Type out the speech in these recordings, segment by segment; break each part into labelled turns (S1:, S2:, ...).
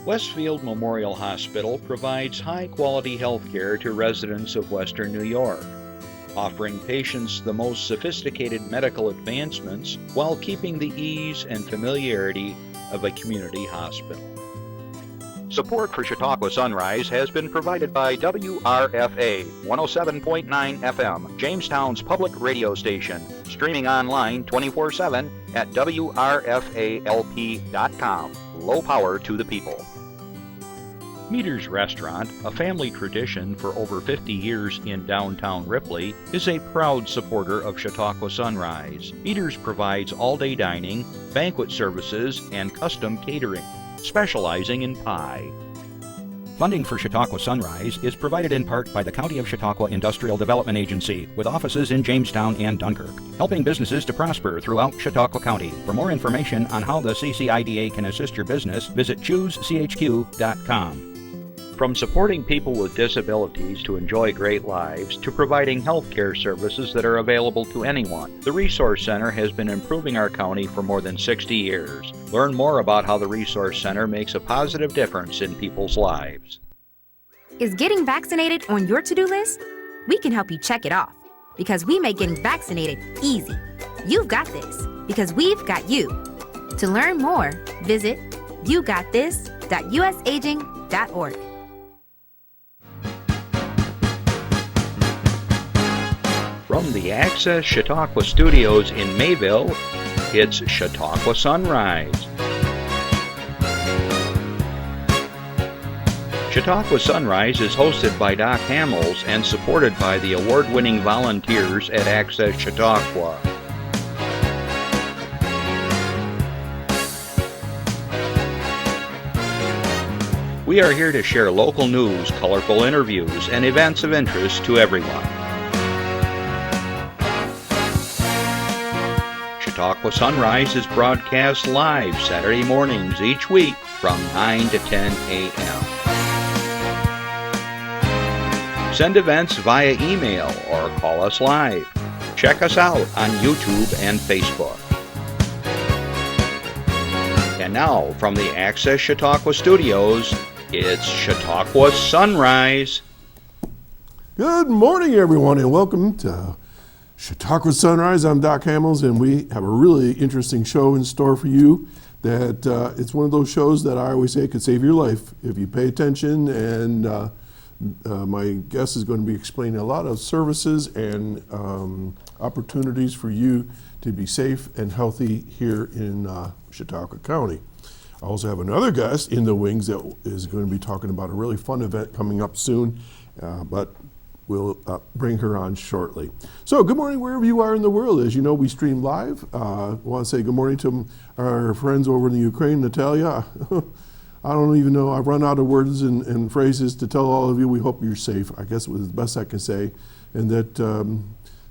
S1: Westfield Memorial Hospital provides high-quality health care to residents of Western New York, offering patients the most sophisticated medical advancements while keeping the ease and familiarity of a community hospital. Support for Chautauqua Sunrise has been provided by WRFA 107.9 FM, Jamestown's public radio station, streaming online 24/7 at WRFALP.com. Low power to the people. Meter's Restaurant, a family tradition for over 50 years in downtown Ripley, is a proud supporter of Chautauqua Sunrise. Meter's provides all-day dining, banquet services, and custom catering, specializing in pie.
S2: Funding for Chautauqua Sunrise is provided in part by the County of Chautauqua Industrial Development Agency, with offices in Jamestown and Dunkirk, helping businesses to prosper throughout Chautauqua County. For more information on how the CCIDA can assist your business, visit choosechq.com.
S1: From supporting people with disabilities to enjoy great lives, to providing health care services that are available to anyone, the Resource Center has been improving our county for more than 60 years. Learn more about how the Resource Center makes a positive difference in people's lives.
S3: Is getting vaccinated on your to-do list? We can help you check it off, because we make getting vaccinated easy. You've got this, because we've got you. To learn more, visit yougotthis.usaging.org.
S1: From the Access Chautauqua Studios in Mayville, it's Chautauqua Sunrise. Chautauqua Sunrise is hosted by Doc Hamels and supported by the award-winning volunteers at Access Chautauqua. We are here to share local news, colorful interviews, and events of interest to everyone. Chautauqua Sunrise is broadcast live Saturday mornings each week from 9 to 10 a.m. Send events via email or call us live. Check us out on YouTube and Facebook. And now, from the Access Chautauqua Studios, it's Chautauqua Sunrise.
S4: Good morning, everyone, and welcome to Chautauqua Sunrise. I'm Doc Hamels, and we have a really interesting show in store for you. That it's one of those shows that I always say could save your life if you pay attention. And my guest is going to be explaining a lot of services and opportunities for you to be safe and healthy here in Chautauqua County. I also have another guest in the wings that is going to be talking about a really fun event coming up soon, but we'll bring her on shortly. So good morning wherever you are in the world. As you know, we stream live. I want to say good morning to our friends over in the Ukraine. Natalia, I don't even know, I've run out of words and phrases to tell all of you we hope you're safe. I guess it was the best I can say, and that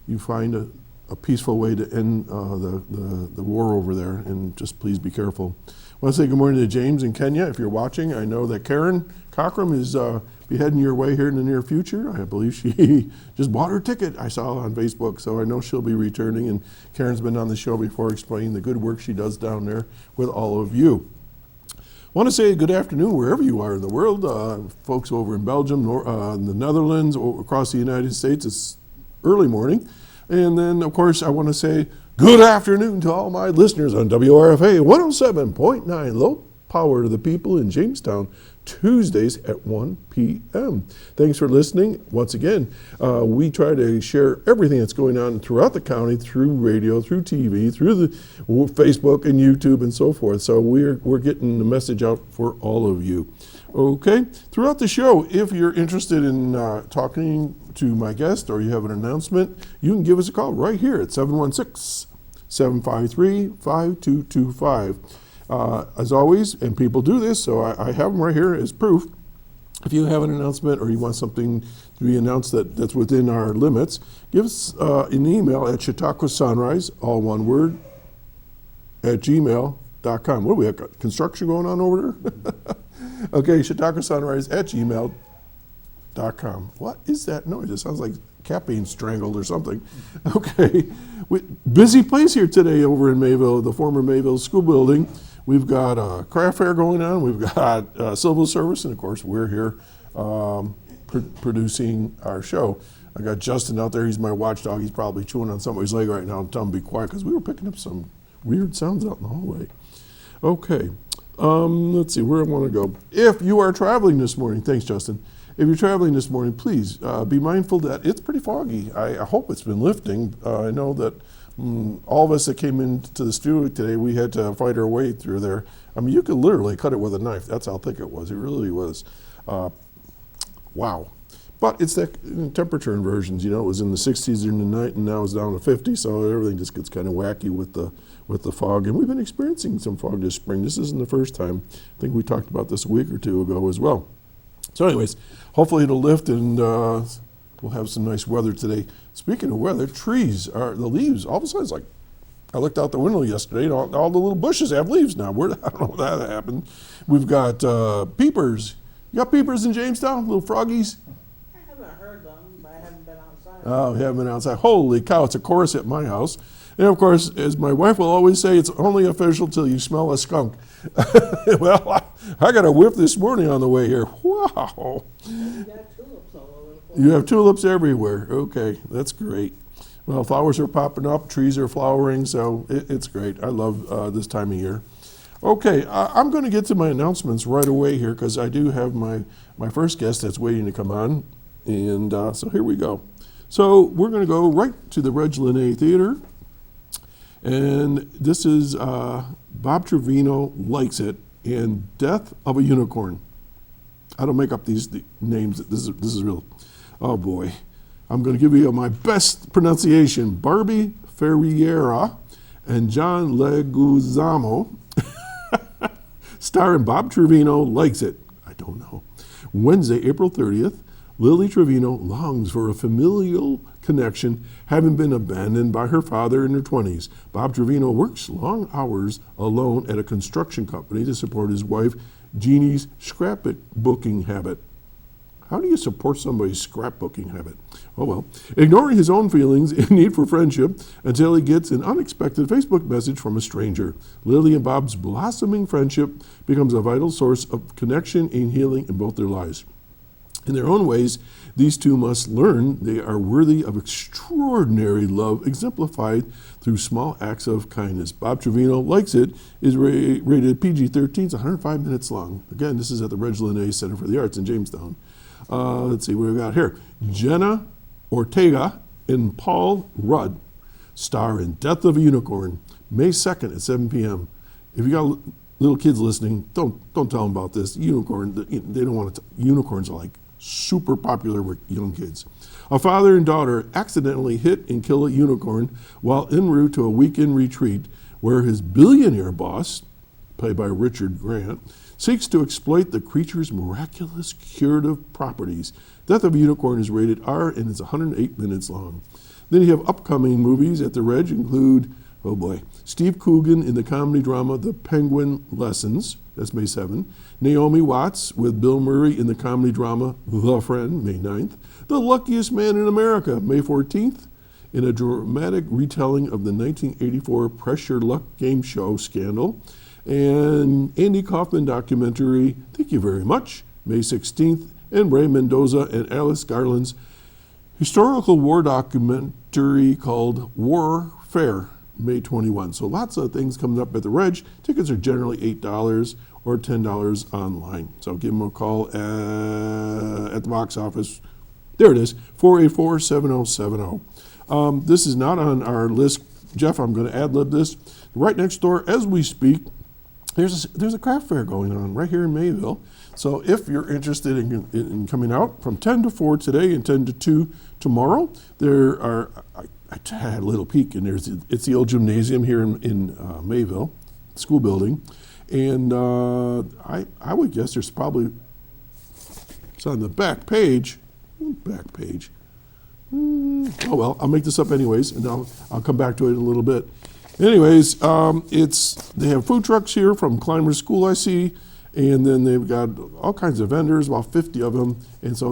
S4: you find a peaceful way to end the war over there, and just please be careful. I want to say good morning to James in Kenya. If you're watching, I know that Karen Cockram is be heading your way here in the near future. I believe she just bought her ticket, I saw on Facebook, so I know she'll be returning. And Karen's been on the show before explaining the good work she does down there with all of you. I want to say good afternoon wherever you are in the world. Folks over in Belgium, in the Netherlands, across the United States, it's early morning. And then, of course, I want to say good afternoon to all my listeners on WRFA 107.9, low power to the people in Jamestown, Tuesdays at 1 p.m. Thanks for listening. Once again, we try to share everything that's going on throughout the county, through radio, through TV, through the Facebook and YouTube and so forth. So we're getting the message out for all of you. Okay, throughout the show, if you're interested in talking to my guest or you have an announcement, you can give us a call right here at 716-753-5225. As always, and people do this, so I have them right here as proof. If you have an announcement or you want something to be announced that's within our limits, give us an email at Chautauqua Sunrise, all one word, at gmail.com. What do we have, construction going on over there? Okay, Chautauqua Sunrise at gmail.com. What is that noise? It sounds like cat being strangled or something. Okay, busy place here today over in Mayville, the former Mayville School Building. We've got a craft fair going on. We've got civil service, and of course, we're here producing our show. I got Justin out there. He's my watchdog. He's probably chewing on somebody's leg right now and tell him to be quiet because we were picking up some weird sounds out in the hallway. Okay, let's see where I want to go. If you are traveling this morning, thanks, Justin. If you're traveling this morning, please be mindful that it's pretty foggy. I hope it's been lifting. I know that all of us that came into the studio today, we had to fight our way through there. I mean, you could literally cut it with a knife. That's how thick it was. It really was. Wow. But it's that temperature inversions. You know, it was in the 60s during the night, and now it's down to 50. So everything just gets kind of wacky with the fog. And we've been experiencing some fog this spring. This isn't the first time. I think we talked about this a week or two ago as well. So anyways, hopefully it'll lift, and we'll have some nice weather today. Speaking of weather, the leaves, all of a sudden it's like, I looked out the window yesterday, and all the little bushes have leaves now. I don't know how that happened. We've got peepers. You got peepers in Jamestown, little froggies?
S5: I haven't heard them, but I haven't been outside.
S4: Oh, you haven't been outside. Holy cow, it's a chorus at my house. And of course, as my wife will always say, it's only official till you smell a skunk. Well, I got a whiff this morning on the way here. Wow.
S5: You got tulips all over the place.
S4: You have tulips everywhere. Okay, that's great. Well, flowers are popping up, trees are flowering, so it's great. I love this time of year. Okay, I'm going to get to my announcements right away here because I do have my first guest that's waiting to come on. And so here we go. So we're going to go right to the Reg Linné Theater. And this is Bob Trevino Likes It and Death of a Unicorn. I don't make up these names. This is real. Oh boy. I'm going to give you my best pronunciation. Barbie Ferreira and John Leguizamo, starring Bob Trevino Likes It. I don't know. Wednesday, April 30th, Lily Trevino longs for a familial connection, having been abandoned by her father in her 20s. Bob Trevino works long hours alone at a construction company to support his wife, Jeannie's scrapbooking habit. How do you support somebody's scrapbooking habit? Oh well. Ignoring his own feelings and need for friendship until he gets an unexpected Facebook message from a stranger. Lily and Bob's blossoming friendship becomes a vital source of connection and healing in both their lives. In their own ways, these two must learn they are worthy of extraordinary love exemplified through small acts of kindness. Bob Trevino Likes It is rated PG-13. It's 105 minutes long. Again, this is at the Reg Linné Center for the Arts in Jamestown. Let's see what we got here. Jenna Ortega and Paul Rudd star in Death of a Unicorn, May 2nd at 7 p.m. If you got little kids listening, don't tell them about this. Unicorn, they don't want to. Unicorns are like super popular with young kids. A father and daughter accidentally hit and kill a unicorn while en route to a weekend retreat where his billionaire boss, played by Richard Grant, seeks to exploit the creature's miraculous curative properties. Death of a Unicorn is rated R and it's 108 minutes long. Then you have upcoming movies at the Reg include, oh boy, Steve Coogan in the comedy drama The Penguin Lessons, that's May 7th. Naomi Watts with Bill Murray in the comedy drama The Friend, May 9th. The Luckiest Man in America, May 14th. In a dramatic retelling of the 1984 Pressure Luck game show scandal. And Andy Kaufman documentary, Thank You Very Much, May 16th. And Ray Mendoza and Alice Garland's historical war documentary called Warfare, May 21. So lots of things coming up at the Reg. Tickets are generally $8 or $10 online. So give them a call at the box office. There it is, 484-7070. This is not on our list. Jeff, I'm going to ad-lib this. Right next door, as we speak, there's a craft fair going on right here in Mayville. So if you're interested in coming out from 10 to 4 today and 10 to 2 tomorrow, there are, I had a little peek, and it's the old gymnasium here in Mayville, school building. And I would guess there's probably, it's on the back page. Oh well, I'll make this up anyways, and I'll come back to it in a little bit. Anyways, they have food trucks here from Climbers School, I see, and then they've got all kinds of vendors, about 50 of them, and so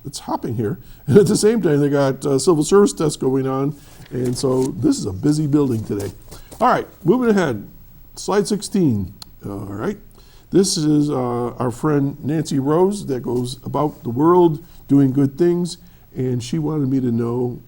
S4: it's hopping here. And at the same time, they got civil service tests going on, and so this is a busy building today. All right, moving ahead, slide 16. All right. This is our friend Nancy Rose that goes about the world doing good things, and she wanted me to know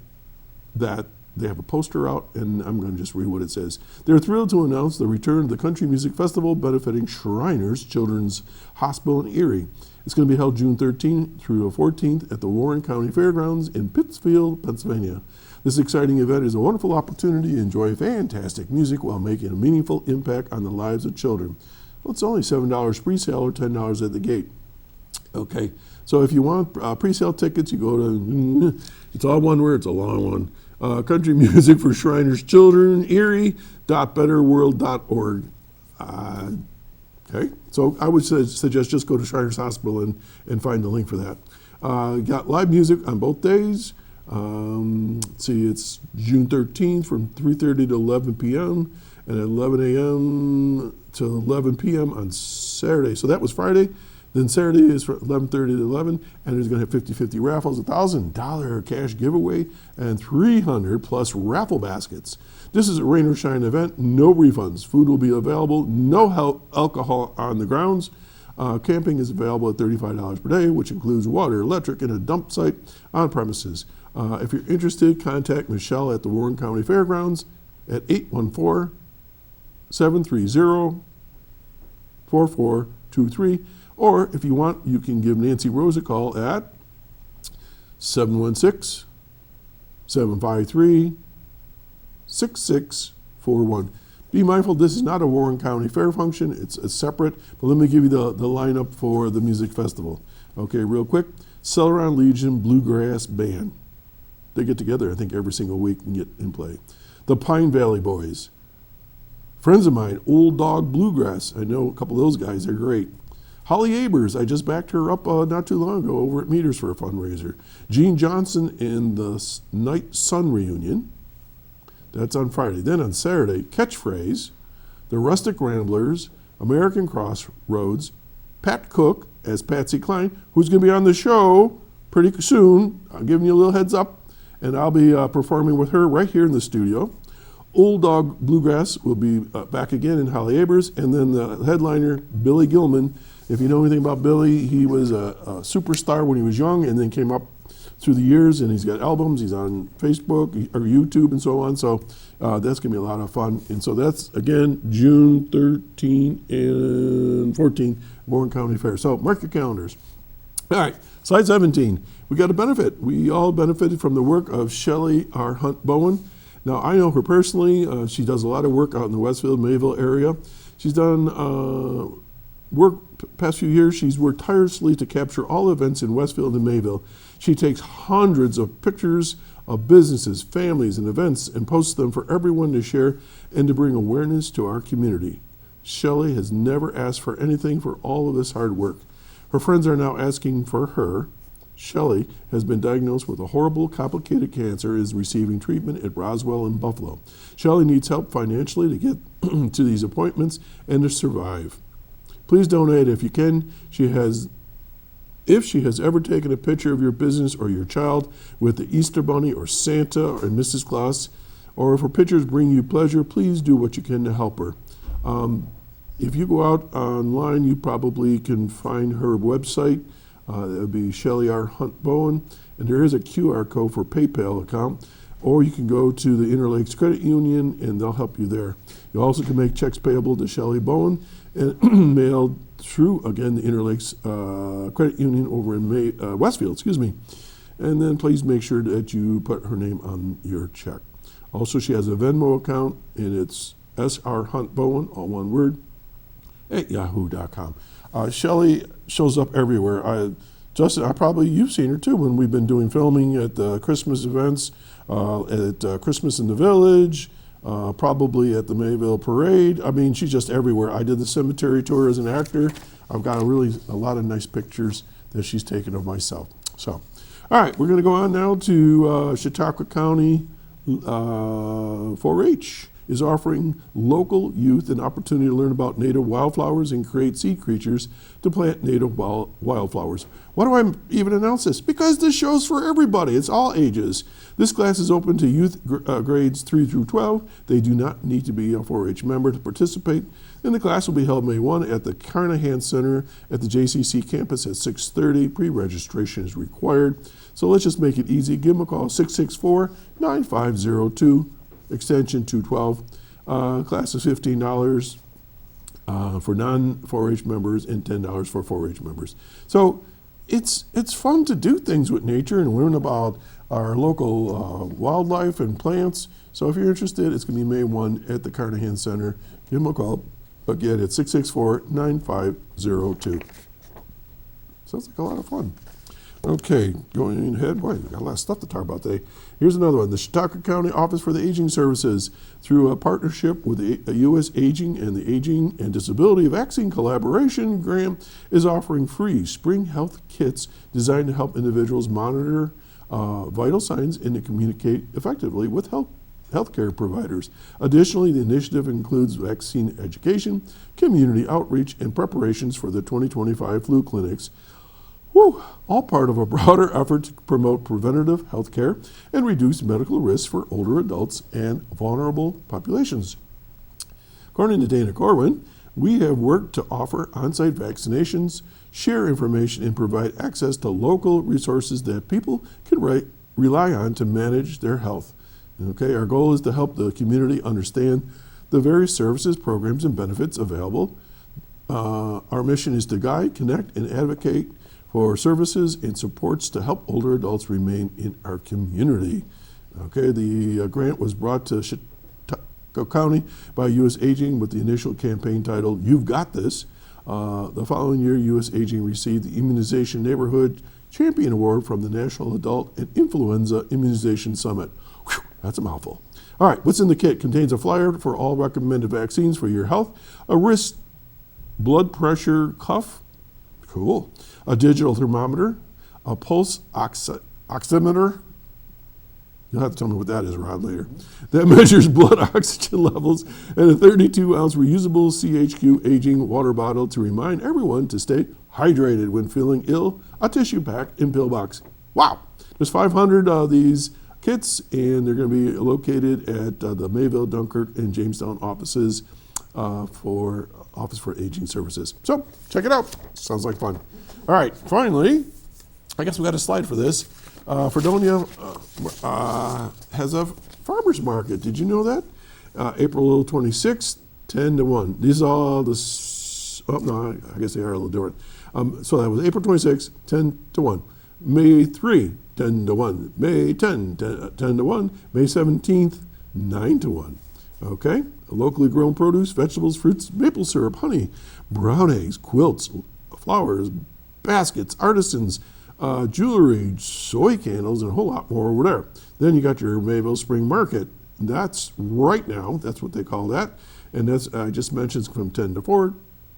S4: that they have a poster out, and I'm going to just read what it says. They're thrilled to announce the return of the Country Music Festival benefiting Shriners Children's Hospital in Erie. It's going to be held June 13th through the 14th at the Warren County Fairgrounds in Pittsfield, Pennsylvania. This exciting event is a wonderful opportunity to enjoy fantastic music while making a meaningful impact on the lives of children. Well, it's only $7 pre-sale or $10 at the gate. Okay, so if you want pre-sale tickets, you go to, it's all one word, it's a long one, Country Music for Shriners Children, erie.betterworld.org. Okay, so I would suggest just go to Shriners Hospital and find the link for that. Got live music on both days. Let's see, it's June 13th from 3:30 to 11 p.m. and at 11 a.m. to 11 p.m. on Saturday. So that was Friday. Then Saturday is from 11:30 to 11, and there's going to have 50-50 raffles, a $1,000 cash giveaway, and 300 plus raffle baskets. This is a rain or shine event, no refunds. Food will be available, no alcohol on the grounds. Camping is available at $35 per day, which includes water, electric, and a dump site on premises. If you're interested, contact Michelle at the Warren County Fairgrounds at 814-730-4423. Or if you want, you can give Nancy Rose a call at 716-753-6641. Be mindful, this is not a Warren County Fair function. It's a separate, but let me give you the lineup for the music festival. Okay, real quick. Celeron Legion Bluegrass Band. They get together, I think, every single week and get in play. The Pine Valley Boys. Friends of mine, Old Dog Bluegrass. I know a couple of those guys, they're great. Holly Abers, I just backed her up not too long ago over at Meters for a fundraiser. Gene Johnson and the Night Sun Reunion. That's on Friday. Then on Saturday, Catchphrase, the Rustic Ramblers, American Crossroads, Pat Cook as Patsy Cline, who's going to be on the show pretty soon. I'm giving you a little heads up, and I'll be performing with her right here in the studio. Old Dog Bluegrass will be back again in Holly Abers, and then the headliner, Billy Gilman. If you know anything about Billy, he was a superstar when he was young and then came up through the years, and he's got albums. He's on Facebook or YouTube and so on. So that's going to be a lot of fun. And so that's, again, June 13 and 14, Warren County Fair. So mark your calendars. All right, slide 17. We got a benefit. We all benefited from the work of Shelley R. Hunt Bowen. Now, I know her personally. She does a lot of work out in the Westfield, Mayville area. She's done work past few years. She's worked tirelessly to capture all events in Westfield and Mayville. She takes hundreds of pictures of businesses, families, and events and posts them for everyone to share and to bring awareness to our community. Shelley has never asked for anything for all of this hard work. Her friends are now asking for her. Shelley has been diagnosed with a horrible, complicated cancer, is receiving treatment at Roswell in Buffalo. Shelley needs help financially to get to these appointments and to survive. Please donate if you can. If she has ever taken a picture of your business or your child with the Easter Bunny or Santa or Mrs. Claus, or if her pictures bring you pleasure, please do what you can to help her. If you go out online, you probably can find her website. It would be Shelley R. Hunt Bowen, and there is a QR code for PayPal account, or you can go to the Interlakes Credit Union, and they'll help you there. You also can make checks payable to Shelley Bowen and mailed through, again, the Interlakes Credit Union over in Westfield, And then please make sure that you put her name on your check. Also, she has a Venmo account, and it's SR Hunt Bowen, all one word, at yahoo.com. Shelley shows up everywhere. Justin, you've seen her too when we've been doing filming at the Christmas events, at Christmas in the Village, probably at the Mayville Parade. I mean, she's just everywhere. I did the cemetery tour as an actor. I've got a lot of nice pictures that she's taken of myself. So, all right, we're going to go on now to Chautauqua County 4-H. is offering local youth an opportunity to learn about native wildflowers and create seed creatures to plant native wildflowers. Why do I even announce this? Because this show's for everybody. It's all ages. This class is open to youth grades 3 through 12. They do not need to be a 4-H member to participate. And the class will be held May 1 at the Carnahan Center at the JCC campus at 6:30. Pre-registration is required. So let's just make it easy. Give them a call, 664-9502, extension 212. Class is $15 for non-4-H members and $10 for 4-H members. So it's fun to do things with nature and learn about our local wildlife and plants. So if you're interested, it's going to be May 1 at the Carnahan Center. Give them a call. Again, it's 664-9502. Sounds like a lot of fun. Okay, going ahead. Boy, we got a lot of stuff to talk about today. Here's another one. The Chautauqua County Office for the Aging Services, through a partnership with the U.S. Aging and the Aging and Disability Vaccine Collaboration Grant, is offering free spring health kits designed to help individuals monitor vital signs and to communicate effectively with healthcare providers. Additionally, the initiative includes vaccine education, community outreach, and preparations for the 2025 flu clinics. All part of a broader effort to promote preventative health care and reduce medical risks for older adults and vulnerable populations. According to Dana Corwin, we have worked to offer on-site vaccinations, share information, and provide access to local resources that people can rely on to manage their health. Okay, our goal is to help the community understand the various services, programs, and benefits available. Our mission is to guide, connect, and advocate for services and supports to help older adults remain in our community. Okay, the grant was brought to Chautauqua County by U.S. Aging with the initial campaign titled, "You've Got This." The following year, U.S. Aging received the Immunization Neighborhood Champion Award from the National Adult and Influenza Immunization Summit. Whew, that's a mouthful. All right, what's in the kit? Contains a flyer for all recommended vaccines for your health, a wrist blood pressure cuff, cool, a digital thermometer, a pulse oximeter, you'll have to tell me what that is, Rod, later, that measures blood oxygen levels, and a 32-ounce reusable CHQ aging water bottle to remind everyone to stay hydrated when feeling ill, a tissue pack and pill box. Wow, there's 500 of these kits, and they're going to be located at the Mayville, Dunkirk, and Jamestown offices for Office for Aging Services. So check it out. Sounds like fun. All right, finally, I guess we got a slide for this. Fredonia has a farmer's market. Did you know that? April 26th, 10 to 1. These are all the, I guess they are a little different. So that was April 26th, 10 to 1. May 3, 10 to 1. May 10, 10 to 1. May 17th, 9 to 1. Okay? Locally grown produce, vegetables, fruits, maple syrup, honey, brown eggs, quilts, flowers, baskets, artisans, jewelry, soy candles, and a whole lot more over there. Then you got your Mayville Spring Market. That's right now. That's what they call that. And that's, I just mentioned, from 10 to 4,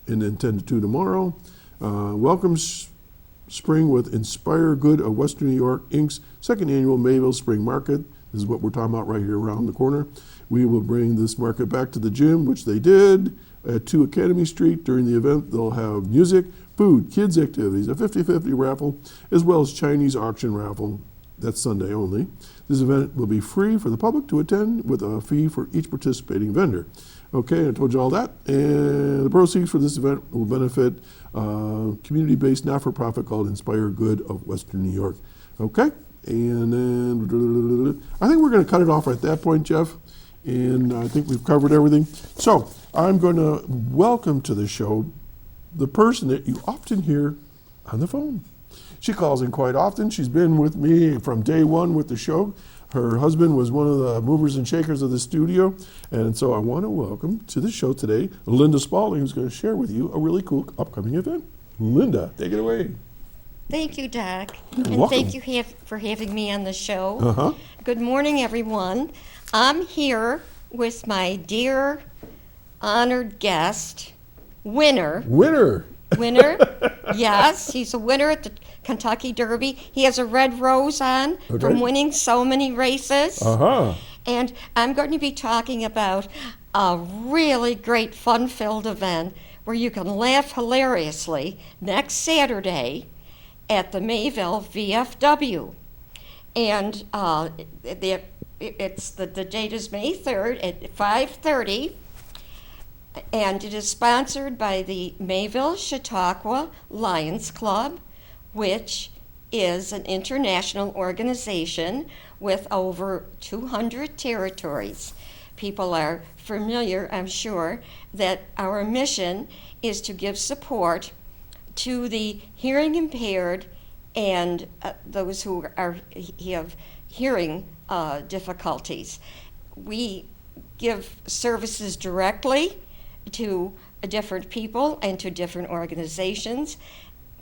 S4: and then 10 to 2 tomorrow. Welcome Spring with Inspire Good of Western New York, Inc.'s second annual Mayville Spring Market. This is what we're talking about right here around the corner. We will bring this market back to the gym, which they did at 2 Academy Street. During the event, they'll have music, food, kids' activities, a 50-50 raffle, as well as Chinese auction raffle. That's Sunday only. This event will be free for the public to attend with a fee for each participating vendor. Okay, I told you all that. And the proceeds for this event will benefit community-based not-for-profit called Inspire Good of Western New York. Okay, and then I think we're going to cut it off at that point, Jeff. And I think we've covered everything. So I'm going to welcome to the show the person that you often hear on the phone. She calls in quite often. She's been with me from day one with the show. Her husband was one of the movers and shakers of the studio. And so I want to welcome to the show today Linda Spalding, who's going to share with you a really cool upcoming event. Linda, take it away.
S6: Thank you, Doc.
S4: You're
S6: and
S4: welcome.
S6: thank you for having me on the show. Good morning, everyone. I'm here with my dear honored guest, winner.
S4: Winner.
S6: Yes, he's a winner at the Kentucky Derby. He has a red rose on from winning so many races. And I'm going to be talking about a really great fun-filled event where you can laugh hilariously next Saturday at the Mayville VFW. And the date is May 3rd at 5:30. And it is sponsored by the Mayville Chautauqua Lions Club, which is an international organization with over 200 territories. People are familiar, I'm sure, that our mission is to give support to the hearing impaired and those who have hearing difficulties. We give services directly to different people and to different organizations.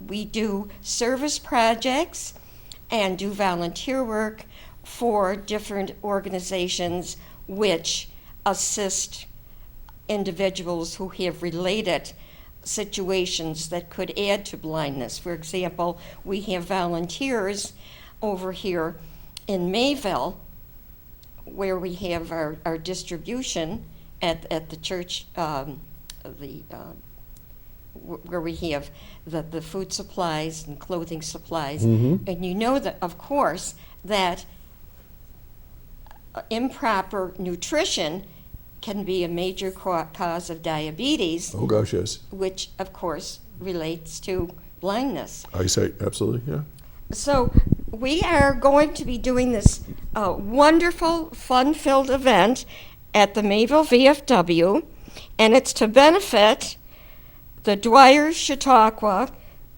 S6: We do service projects and do volunteer work for different organizations which assist individuals who have related situations that could add to blindness. For example, we have volunteers over here in Mayville where we have our distribution at the church, where we have the food supplies and clothing supplies. And you know that, of course, that improper nutrition can be a major cause of diabetes.
S4: Oh, gosh, yes.
S6: Which, of course, relates to blindness.
S4: Eyesight, absolutely, yeah.
S6: So we are going to be doing this wonderful, fun-filled event at the Mayville VFW, and it's to benefit the Dwyer Chautauqua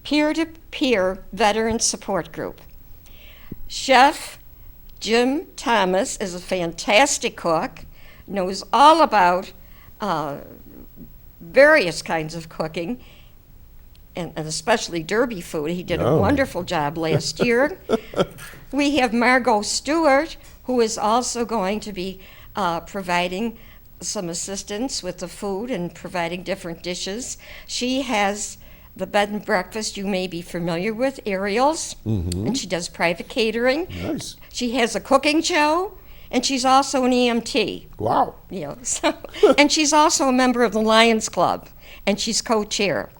S6: Peer-to-Peer Veteran Support Group. Chef Jim Thomas is a fantastic cook, knows all about various kinds of cooking, and especially Derby food. He did a wonderful job last year. We have Margot Stewart, who is also going to be providing some assistance with the food and providing different dishes. She has the bed and breakfast you may be familiar with, Ariel's, and she does private catering.
S4: Nice.
S6: She has a cooking show, and she's also an EMT.
S4: Wow.
S6: You know, so, and she's also a member of the Lions Club, and she's co-chair.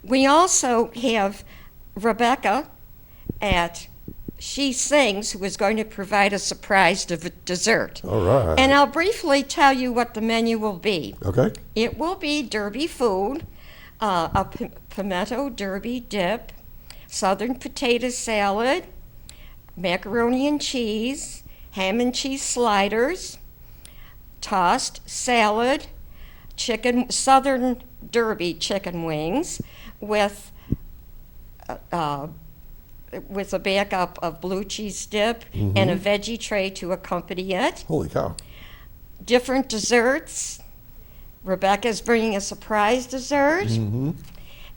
S6: We also have Rebecca at She Sings, who is going to provide a surprise dessert.
S4: All right.
S6: And I'll briefly tell you what the menu will be.
S4: Okay.
S6: It will be Derby food, a pimento Derby dip, southern potato salad, macaroni and cheese, ham and cheese sliders, tossed salad, southern Derby chicken wings with a backup of blue cheese dip and a veggie tray to accompany it.
S4: Holy cow.
S6: Different desserts. Rebecca's bringing a surprise dessert.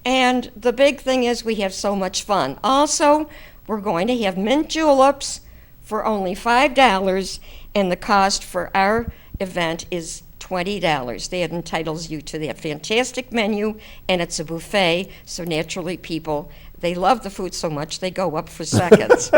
S6: And the big thing is we have so much fun. Also, we're going to have mint juleps for only $5, and the cost for our event is $20. That entitles you to that fantastic menu, and it's a buffet, so naturally people, they love the food so much they go up for seconds.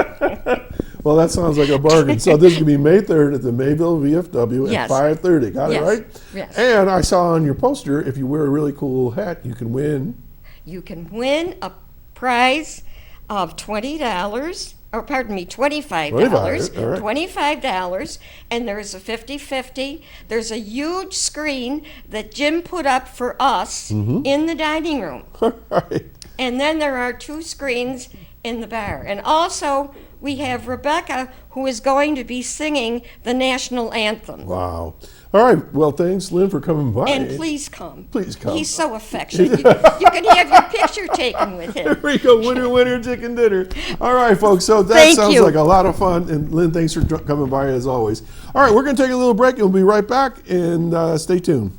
S4: Well, that sounds like a bargain. So this is going to be May 3rd at the Mayville VFW
S6: Yes.
S4: at 5:30. Got
S6: Yes.
S4: it right?
S6: Yes.
S4: And I saw on your poster, if you wear a really cool hat, you can win.
S6: You can win a prize of $20, or pardon me, $25.
S4: $25, all right.
S6: $25, and there's a 50-50. There's a huge screen that Jim put up for us in the dining room.
S4: All right.
S6: And then there are 2 screens in the bar. And also, we have Rebecca, who is going to be singing the national anthem.
S4: Wow. All right. Well, thanks, Lynn, for coming by.
S6: And please come.
S4: Please come.
S6: He's so affectionate. You can have your picture taken with
S4: There
S6: him.
S4: we go. Winner, winner, chicken dinner. All right, folks. So that
S6: Thank
S4: sounds
S6: you.
S4: like a lot of fun. And Lynn, thanks for coming by as always. All right, we're going to take a little break. And we'll be right back. And stay tuned.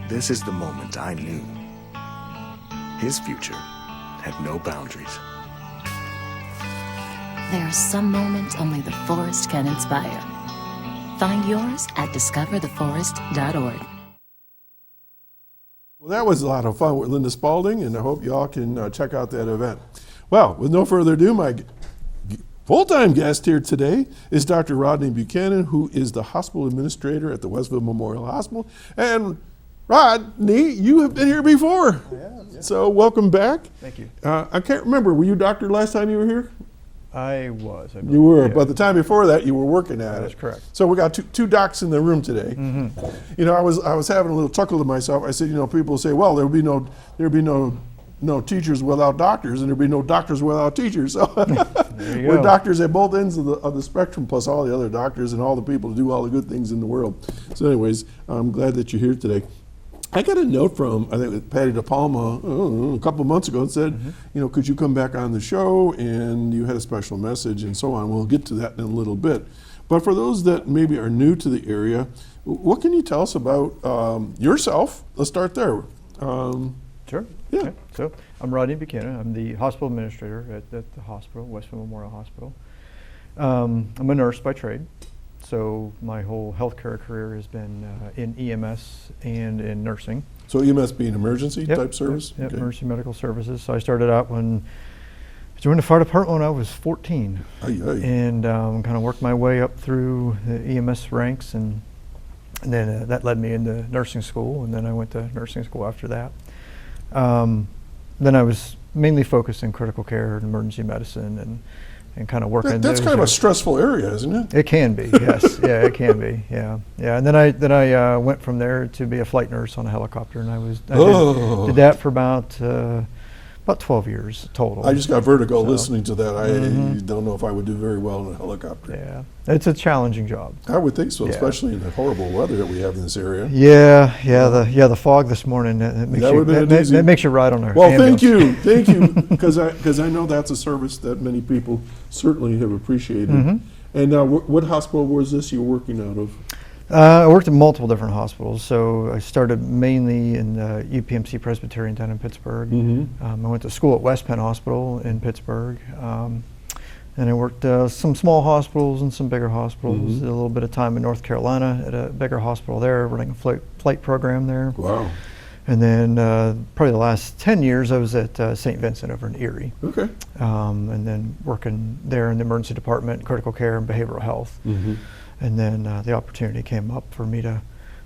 S7: This is the moment I knew. His future had no boundaries.
S8: There are some moments only the forest can inspire. Find yours at discovertheforest.org.
S4: Well, that was a lot of fun with Linda Spalding, and I hope y'all can check out that event. Well, with no further ado, my full-time guest here today is Dr. Rodney Buchanan, who is the hospital administrator at the Westfield Memorial Hospital. And Rodney, you have been here before.
S9: Yeah.
S4: So welcome back.
S9: Thank you.
S4: I can't remember, were you doctor last time you were here?
S9: I was. I
S4: You
S9: believe,
S4: were,
S9: yeah.
S4: but the time before that, you were working at it.
S9: That's correct.
S4: So we got two docs in the room today.
S9: Mm-hmm.
S4: You know, I was having a little chuckle to myself. I said, you know, people say, well, there'd be no teachers without doctors, and there'd be no doctors without teachers. So
S9: There you
S4: we're
S9: go.
S4: doctors at both ends of the spectrum, plus all the other doctors and all the people to do all the good things in the world. So, anyways, I'm glad that you're here today. I got a note from, I think, it was Patty DePalma a couple of months ago and said, you know, could you come back on the show? And you had a special message and so on. We'll get to that in a little bit. But for those that maybe are new to the area, what can you tell us about yourself? Let's start there.
S9: Sure.
S4: Yeah.
S9: Okay. So I'm Rodney Buchanan. I'm the hospital administrator at the hospital, Westfield Memorial Hospital. I'm a nurse by trade. So my whole healthcare career has been in EMS and in nursing.
S4: So EMS being emergency
S9: Yep,
S4: type service?
S9: Yep,
S4: Okay.
S9: emergency medical services. So I started out I joined the fire department when I was 14.
S4: Aye, aye.
S9: And kind of worked my way up through the EMS ranks, and then that led me into nursing school, and then I went to nursing school after that. Then I was mainly focused in critical care and emergency medicine, and kind of working.
S4: That's
S9: those
S4: kind of a
S9: areas.
S4: stressful area, isn't it?
S9: It can be, yes. Yeah, it can be. Yeah. And then I went from there to be a flight nurse on a helicopter, and I did that for about 12 years total.
S4: I just got vertigo
S9: So,
S4: listening to that. I don't know if I would do very well in a helicopter.
S9: Yeah, it's a challenging job.
S4: I would think so,
S9: Yeah.
S4: especially in the horrible weather that we have in this area.
S9: Yeah. The fog this morning that makes
S4: That
S9: you
S4: would've been easy.
S9: that makes you ride on a
S4: Well,
S9: ambulance.
S4: thank you, because I know that's a service that many people certainly have appreciated.
S9: Mm-hmm.
S4: And what hospital was this you were working out of?
S9: I worked in multiple different hospitals. So I started mainly in UPMC Presbyterian down in Pittsburgh. I went to school at West Penn Hospital in Pittsburgh. And I worked some small hospitals and some bigger hospitals. Did a little bit of time in North Carolina at a bigger hospital there, running a flight program there.
S4: Wow.
S9: And then probably the last 10 years I was at St. Vincent over in Erie.
S4: Okay.
S9: And then working there in the emergency department, critical care and behavioral health. And then the opportunity came up for me to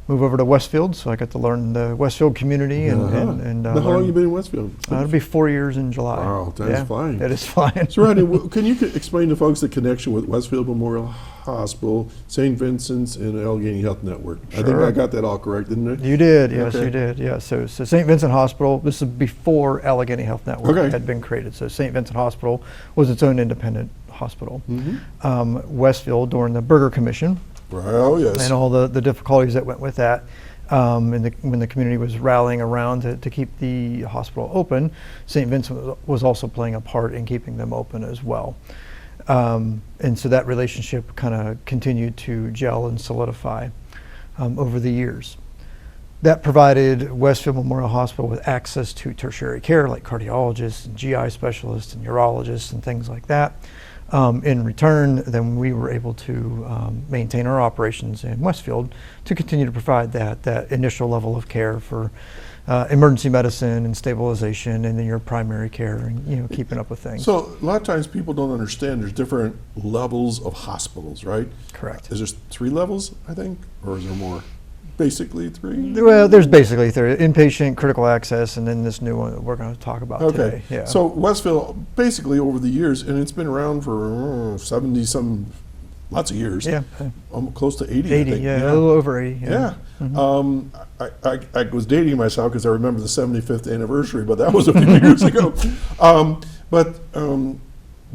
S9: move over to Westfield, so I got to learn the Westfield community. And
S4: Now, how long you been in Westfield?
S9: It'll be 4 years in July.
S4: Wow, that's fine.
S9: It is fine.
S4: So, Rodney, can you explain to folks the connection with Westfield Memorial Hospital, St. Vincent's, and Allegheny Health Network? I think
S9: Sure.
S4: I got that all correct, didn't I?
S9: You did, yes,
S4: Okay.
S9: you did. Yeah, so St. Vincent Hospital, this is before Allegheny Health Network
S4: Okay.
S9: had been created. So St. Vincent Hospital was its own independent hospital.
S4: Mm-hmm.
S9: Westfield, during the Burger Commission,
S4: Oh, yes.
S9: and all the difficulties that went with that. And when the community was rallying around to keep the hospital open, St. Vincent was also playing a part in keeping them open as well. And so that relationship kind of continued to gel and solidify over the years. That provided Westfield Memorial Hospital with access to tertiary care like cardiologists and GI specialists and urologists and things like that. In return, then we were able to maintain our operations in Westfield to continue to provide that initial level of care for emergency medicine and stabilization, and then your primary care and keeping up with things.
S4: So a lot of times people don't understand there's different levels of hospitals, right?
S9: Correct.
S4: Is there 3 levels, I think, or is there more? Basically 3?
S9: Well, there's basically inpatient, critical access, and then this new one that we're going to talk about
S4: Okay.
S9: today. Yeah.
S4: So Westfield, basically over the years, and it's been around for 70 some, lots of years.
S9: Yeah.
S4: Close to 80,
S9: 80,
S4: I think.
S9: yeah, a little over 80.
S4: Yeah. I was dating myself because I remember the 75th anniversary, but that was a few years ago. But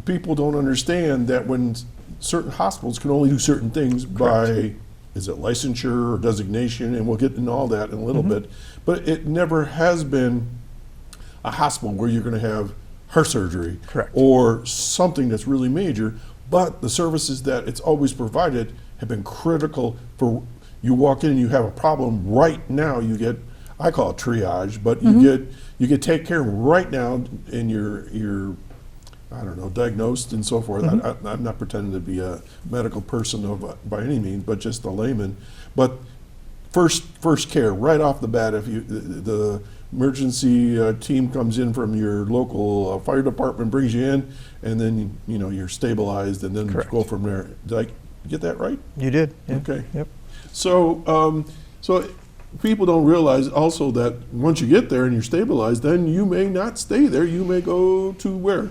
S4: people don't understand that when certain hospitals can only do certain things by, is it licensure or designation, and we'll get into all that in a little bit, but it never has been a hospital where you're going to have heart surgery
S9: Correct.
S4: or something that's really major, but the services that it's always provided have been critical for you walk in and you have a problem right now, you get, I call it triage, but you get take care right now in your I don't know, diagnosed and so forth. I'm not pretending to be a medical person by any means, but just a layman. But first care right off the bat, if the emergency team comes in from your local fire department, brings you in, and then you're stabilized, and then
S9: Correct.
S4: go from there. Did I get that right?
S9: You did. Yeah.
S4: Okay.
S9: Yep.
S4: So people don't realize also that once you get there and you're stabilized, then you may not stay there. You may go to where?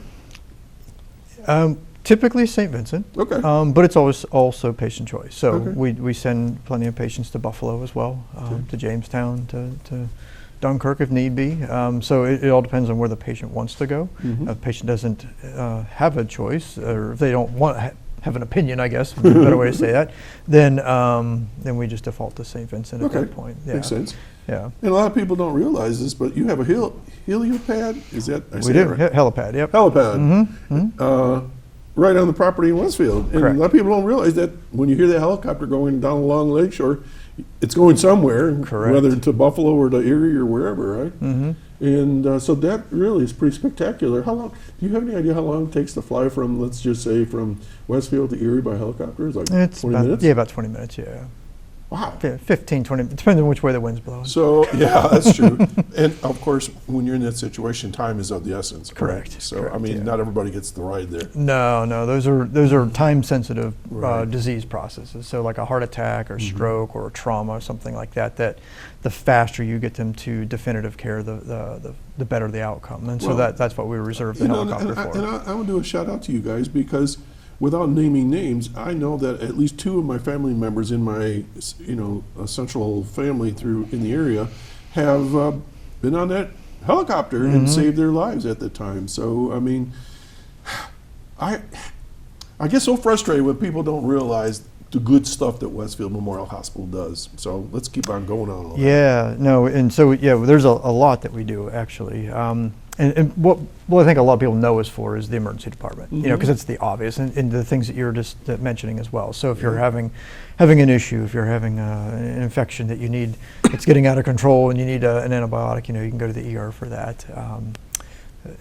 S9: Typically St. Vincent.
S4: Okay.
S9: But it's always also patient choice. So
S4: Okay.
S9: we send plenty of patients to Buffalo as well, to Jamestown, to Dunkirk if need be. So it all depends on where the patient wants to go. If the patient doesn't have a choice, or if they don't want have an opinion, I guess, would be a better way to say that, then we just default to St. Vincent at that point. Yeah.
S4: Makes sense.
S9: Yeah.
S4: And a lot of people don't realize this, but you have a heliopad? Is that? I
S9: We
S4: say
S9: do.
S4: that right?
S9: Helipad, yep.
S4: Helipad. Right on the property in Westfield. And
S9: Correct.
S4: a lot of people don't realize that when you hear that helicopter going down along the lakeshore, it's going somewhere,
S9: Correct.
S4: whether to Buffalo or to Erie or wherever, right? And so that really is pretty spectacular. How long? Do you have any idea how long it takes to fly from, let's just say, from Westfield to Erie by helicopter? It's like
S9: It's
S4: 20
S9: about,
S4: minutes?
S9: yeah, about 20 minutes, yeah.
S4: Wow.
S9: 15, 20, depends on which way the wind's blowing.
S4: So, yeah, that's true. And of course, when you're in that situation, time is of the essence.
S9: Correct,
S4: So,
S9: correct,
S4: I mean,
S9: yeah.
S4: not everybody gets the ride there.
S9: No, those are time-sensitive
S4: Right.
S9: disease processes. So like a heart attack or stroke or trauma or something like that, that the faster you get them to definitive care, the better the outcome. And so
S4: Well,
S9: that's what we reserve the helicopter for.
S4: And I want to do a shout out to you guys because without naming names, I know that at least two of my family members in my, central family in the area have been on that helicopter and saved their lives at the time. So, I mean, I get so frustrated when people don't realize the good stuff that Westfield Memorial Hospital does. So let's keep on going on. All that.
S9: Yeah, no, and so yeah, there's a lot that we do actually. And what I think a lot of people know us for is the emergency department, because it's the obvious, and the things that you're just mentioning as well. So if you're having an issue, if you're having an infection that you need, it's getting out of control and you need an antibiotic, you can go to the ER for that.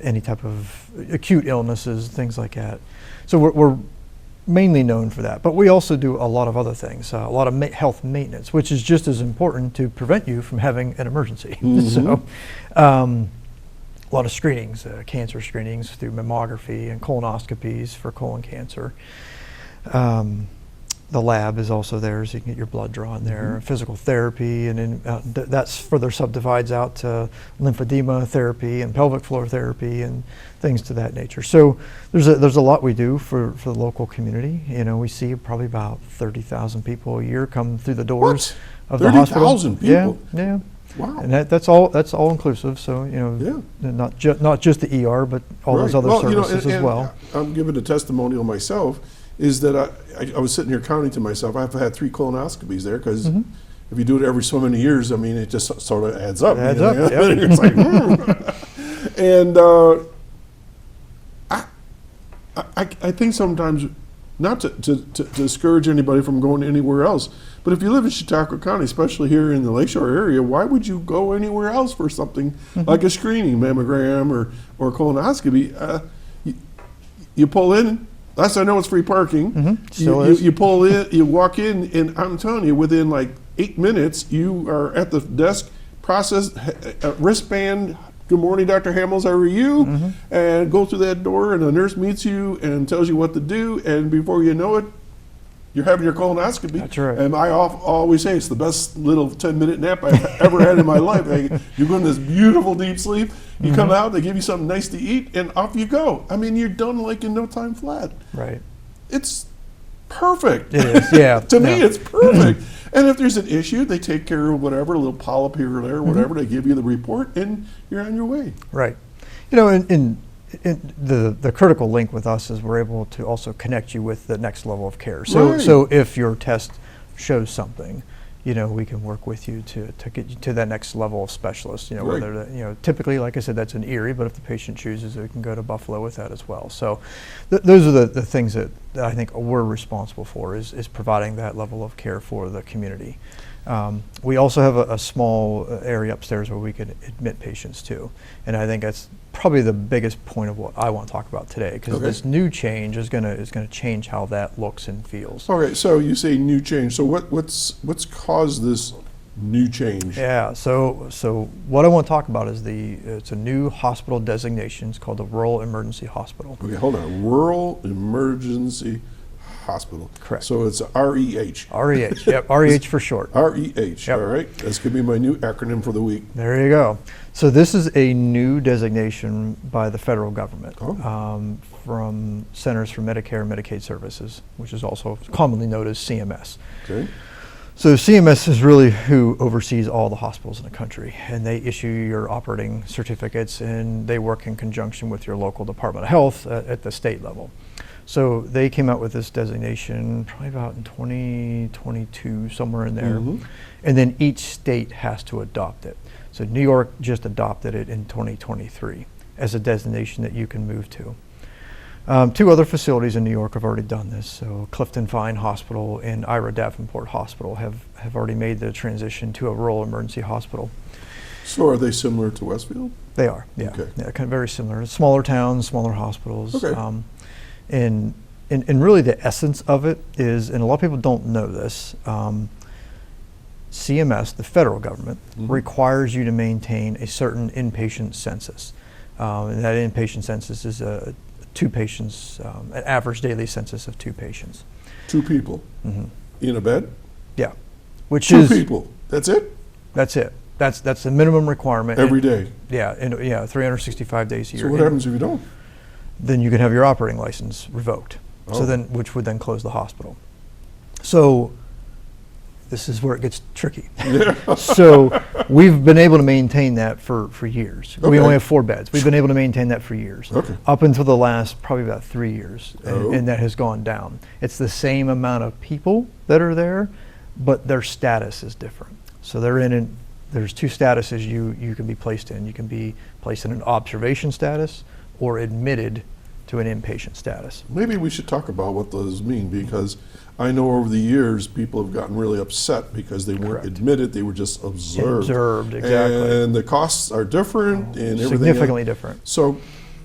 S9: Any type of acute illnesses, things like that. So we're mainly known for that, but we also do a lot of other things, a lot of health maintenance, which is just as important to prevent you from having an emergency. So. A lot of screenings, cancer screenings through mammography and colonoscopies for colon cancer. The lab is also there, so you can get your blood drawn there. Physical therapy, and then that's further subdivides out to lymphedema therapy and pelvic floor therapy and things to that nature. So there's a lot we do for the local community. We see probably about 30,000 people a year come through the doors of the hospital.
S4: 30,000 people?
S9: Yeah.
S4: Wow.
S9: And that's all inclusive. So not just the ER, but all those other services as well.
S4: I'm giving a testimonial myself. Is that I was sitting here counting to myself. I've had 3 colonoscopies there because if you do it every so many years, I mean, it just sort of adds up.
S9: It adds up. Yep.
S4: It's like, and I think sometimes, not to discourage anybody from going anywhere else, but if you live in Chautauqua County, especially here in the Lakeshore area, why would you go anywhere else for something like a screening, mammogram or colonoscopy? You pull in. Last I know, it's free parking.
S9: Still is.
S4: You pull in, you walk in, and I'm telling you, within like 8 minutes, you are at the desk, process, wristband. Good morning, Dr. Hamels, how are you? And go through that door, and the nurse meets you and tells you what to do, and before you know it, you're having your colonoscopy.
S9: That's right.
S4: And I always say it's the best little 10-minute nap I've ever had in my life. You go in this beautiful deep sleep, you come out, they give you something nice to eat, and off you go. I mean, you're done like in no time flat.
S9: Right.
S4: It's perfect.
S9: It is, yeah.
S4: To me, it's perfect. And if there's an issue, they take care of whatever, a little polyp here or there, whatever. They give you the report, and you're on your way.
S9: Right. In the critical link with us is we're able to also connect you with the next level of care. So
S4: Right.
S9: so if your test shows something, we can work with you to get you to that next level of specialist.
S4: Right.
S9: Whether typically, like I said, that's in Erie, but if the patient chooses, we can go to Buffalo with that as well. So those are the things that I think we're responsible for is providing that level of care for the community. We also have a small area upstairs where we can admit patients too, and I think probably the biggest point of what I want to talk about today, because
S4: Okay.
S9: this new change is going to change how that looks and feels.
S4: Okay, so you say new change. So what's caused this new change?
S9: Yeah, so what I want to talk about is it's a new hospital designation. It's called the Rural Emergency Hospital.
S4: Okay, hold on. Rural Emergency Hospital.
S9: Correct.
S4: So it's REH.
S9: REH, yep, REH for short.
S4: REH,
S9: Yep.
S4: all right. That's going to be my new acronym for the week.
S9: There you go. So this is a new designation by the federal government from Centers for Medicare and Medicaid Services, which is also commonly known as CMS.
S4: Okay.
S9: So CMS is really who oversees all the hospitals in the country, and they issue your operating certificates, and they work in conjunction with your local Department of Health at the state level. So they came out with this designation probably about in 2022, somewhere in there, and then each state has to adopt it. So New York just adopted it in 2023 as a designation that you can move to. 2 other facilities in New York have already done this. So Clifton Fine Hospital and Ira Davenport Hospital have already made the transition to a rural emergency hospital.
S4: So are they similar to Westfield?
S9: They are, yeah.
S4: Okay.
S9: Yeah, kind of very similar. Smaller towns, smaller hospitals.
S4: Okay.
S9: And really the essence of it is, and a lot of people don't know this, CMS, the federal government, requires you to maintain a certain inpatient census. And that inpatient census is 2 patients, an average daily census of 2 patients.
S4: 2 people in a bed?
S9: Yeah. Which
S4: 2
S9: is,
S4: people. That's it?
S9: That's it. That's the minimum requirement.
S4: Every day?
S9: Yeah, 365 days a year.
S4: So what happens if you don't?
S9: Then you can have your operating license revoked.
S4: Oh.
S9: So then, which would then close the hospital. So this is where it gets tricky.
S4: Yeah.
S9: So we've been able to maintain that for years. We
S4: Okay.
S9: only have 4 beds. We've been able to maintain that for years.
S4: Okay.
S9: Up until the last probably about 3 years,
S4: Oh.
S9: and that has gone down. It's the same amount of people that are there, but their status is different. So there's 2 statuses you can be placed in. You can be placed in an observation status or admitted to an inpatient status.
S4: Maybe we should talk about what those mean, because I know over the years people have gotten really upset because they weren't
S9: Correct.
S4: admitted, they were just observed.
S9: Observed, exactly.
S4: And the costs are different and everything.
S9: Significantly
S4: else.
S9: different.
S4: So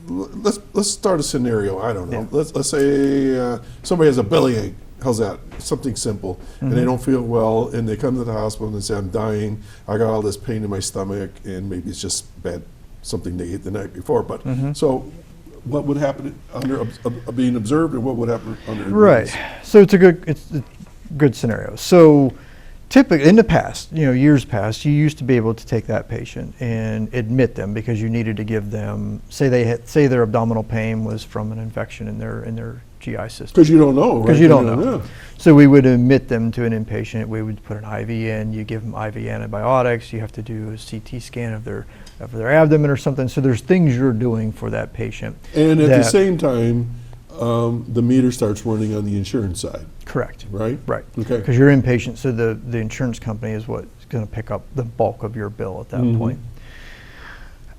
S4: let's start a scenario. I don't know.
S9: Yeah.
S4: Let's say somebody has a bellyache. How's that? Something simple. And they don't feel well, and they come to the hospital and they say, I'm dying. I got all this pain in my stomach, and maybe it's just bad, something they ate the night before. But so what would happen under being observed, and what would happen under
S9: Right. So it's a good scenario. So typically in the past, years past, you used to be able to take that patient and admit them because you needed to give them, say their abdominal pain was from an infection in their GI system.
S4: Because you don't know, right?
S9: Because you don't know.
S4: Yeah.
S9: So we would admit them to an inpatient. We would put an IV in. You give them IV antibiotics. You have to do a CT scan of their abdomen or something. So there's things you're doing for that patient.
S4: And at the same time, the meter starts running on the insurance side.
S9: Correct.
S4: Right?
S9: Right.
S4: Okay.
S9: Because you're inpatient, so the insurance company is what's going to pick up the bulk of your bill at that point.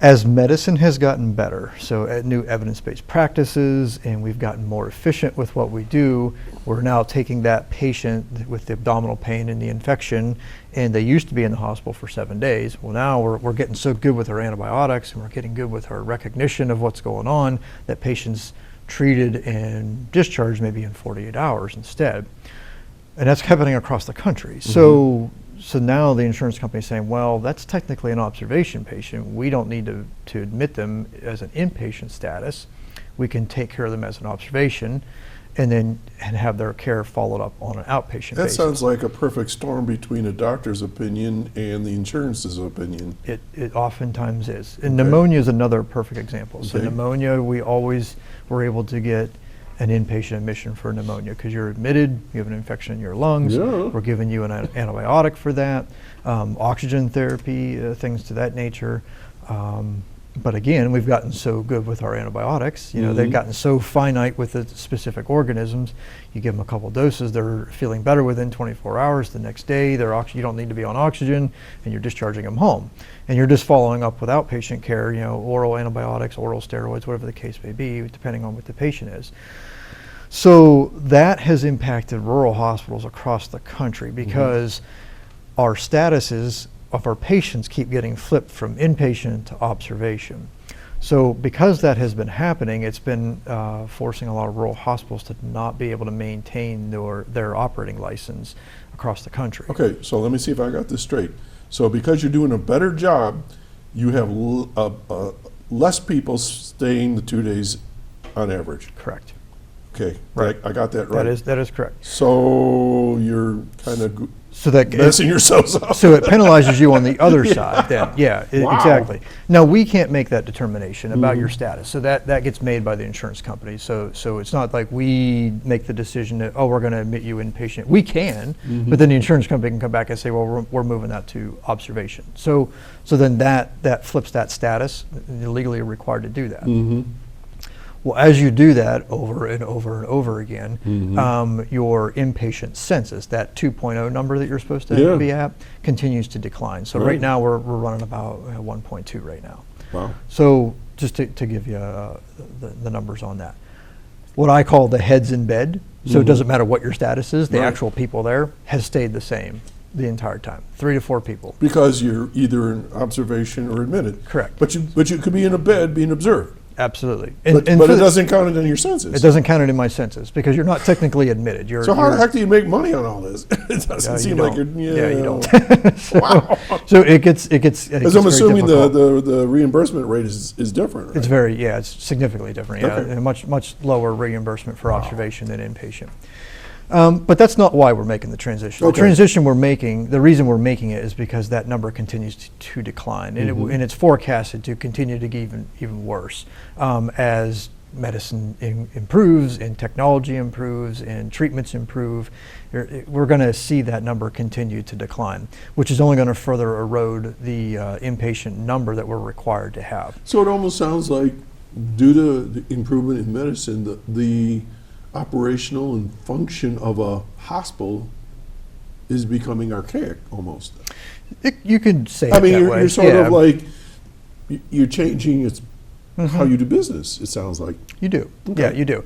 S9: As medicine has gotten better, so at new evidence-based practices, and we've gotten more efficient with what we do, we're now taking that patient with the abdominal pain and the infection, and they used to be in the hospital for 7 days. Well, now we're getting so good with our antibiotics, and we're getting good with our recognition of what's going on, that patients treated and discharged maybe in 48 hours instead. And that's happening across the country. So now the insurance company is saying, well, that's technically an observation patient. We don't need to admit them as an inpatient status. We can take care of them as an observation and have their care followed up on an outpatient
S4: That
S9: basis.
S4: sounds like a perfect storm between a doctor's opinion and the insurance's opinion.
S9: It oftentimes is. And pneumonia is another perfect example. So
S4: Okay.
S9: pneumonia, we always were able to get an inpatient admission for pneumonia because you're admitted, you have an infection in your lungs,
S4: Yeah.
S9: we're giving you an antibiotic for that, oxygen therapy, things to that nature. But again, we've gotten so good with our antibiotics, they've gotten so finite with the specific organisms. You give them a couple doses, they're feeling better within 24 hours. The next day, you don't need to be on oxygen, and you're discharging them home. And you're just following up with outpatient care, oral antibiotics, oral steroids, whatever the case may be, depending on what the patient is. So that has impacted rural hospitals across the country because our statuses of our patients keep getting flipped from inpatient to observation. So because that has been happening, it's been forcing a lot of rural hospitals to not be able to maintain their operating license across the country.
S4: Okay, so let me see if I got this straight. So because you're doing a better job, you have less people staying the 2 days on average.
S9: Correct.
S4: Okay,
S9: Right.
S4: I got that right.
S9: That is correct.
S4: So you're kind of
S9: So that
S4: messing yourselves up.
S9: So it penalizes you on the other side then. Yeah,
S4: Wow.
S9: exactly. Now, we can't make that determination about your status. So that gets made by the insurance company. So it's not like we make the decision that, oh, we're going to admit you inpatient. We can, but then the insurance company can come back and say, well, we're moving that to observation. So then that flips that status. You're legally required to do that. Well, as you do that over and over and over again, your inpatient census, that 2.0 number that you're supposed to be at, continues to decline. So right now we're running about 1.2 right now.
S4: Wow.
S9: So just to give you the numbers on that. What I call the heads in bed, so it doesn't matter what your status is, the actual people there has stayed the same the entire time, 3 to 4 people.
S4: Because you're either in observation or admitted.
S9: Correct.
S4: But you could be in a bed being observed.
S9: Absolutely.
S4: But it doesn't count it in your census.
S9: It doesn't count it in my census because you're not technically admitted.
S4: So how the heck do you make money on all this? It doesn't seem like you're.
S9: Yeah, you don't.
S4: Wow.
S9: So it gets.
S4: Because I'm assuming the reimbursement rate is different. Right?
S9: It's significantly different. Yeah,
S4: Okay.
S9: and much lower reimbursement for observation than inpatient. But that's not why we're making the transition.
S4: Okay.
S9: The transition we're making, the reason we're making it is because that number continues to decline, and it's forecasted to continue to get even worse as medicine improves and technology improves and treatments improve. We're going to see that number continue to decline, which is only going to further erode the inpatient number that we're required to have.
S4: So it almost sounds like, due to the improvement in medicine, the operational and function of a hospital is becoming archaic almost.
S9: You could say
S4: I
S9: it
S4: mean,
S9: that
S4: you're
S9: way.
S4: sort of like, you're changing how you do business, it sounds like.
S9: You do.
S4: Okay.
S9: Yeah, you do.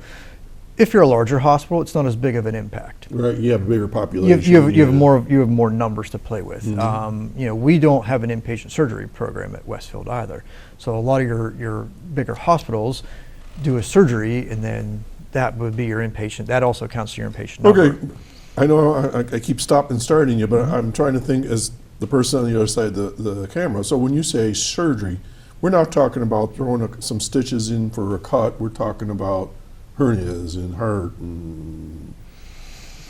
S9: If you're a larger hospital, it's not as big of an impact.
S4: Right, you have a bigger population.
S9: You have more numbers to play with. We don't have an inpatient surgery program at Westfield either. So a lot of your bigger hospitals do a surgery, and then that would be your inpatient. That also counts as your inpatient number.
S4: Okay, I know I keep stopping and starting you, but I'm trying to think as the person on the other side of the camera. So when you say surgery, we're not talking about throwing some stitches in for a cut. We're talking about hernias and heart and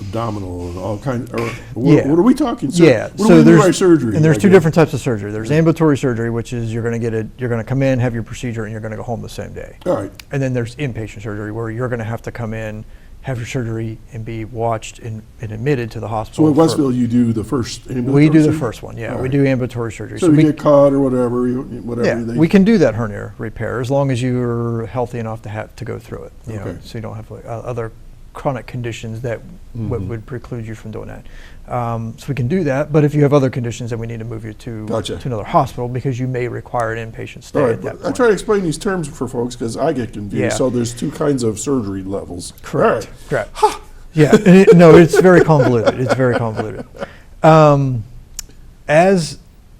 S4: abdominal and all kinds. What are we talking? What do we mean by surgery?
S9: And there's two different types of surgery. There's ambulatory surgery, which is you're going to come in, have your procedure, and you're going to go home the same day.
S4: All right.
S9: And then there's inpatient surgery, where you're going to have to come in, have your surgery, and be watched and admitted to the hospital.
S4: So at Westfield, you do the first ambulatory
S9: We do the
S4: surgery?
S9: first one, yeah.
S4: All
S9: We
S4: right.
S9: do ambulatory surgery.
S4: So you get caught or whatever.
S9: We can do that hernia repair as long as you're healthy enough to go through it. You know,
S4: Okay.
S9: so you don't have other chronic conditions that would preclude you from doing that. So we can do that, but if you have other conditions, then we need to move you to another hospital because you may require an inpatient stay
S4: All right,
S9: at that
S4: but I
S9: point.
S4: try to explain these terms for folks because I get confused.
S9: Yeah.
S4: So there's two kinds of surgery levels.
S9: Correct.
S4: All right.
S9: Correct. Yeah. No, it's very convoluted. It's very convoluted.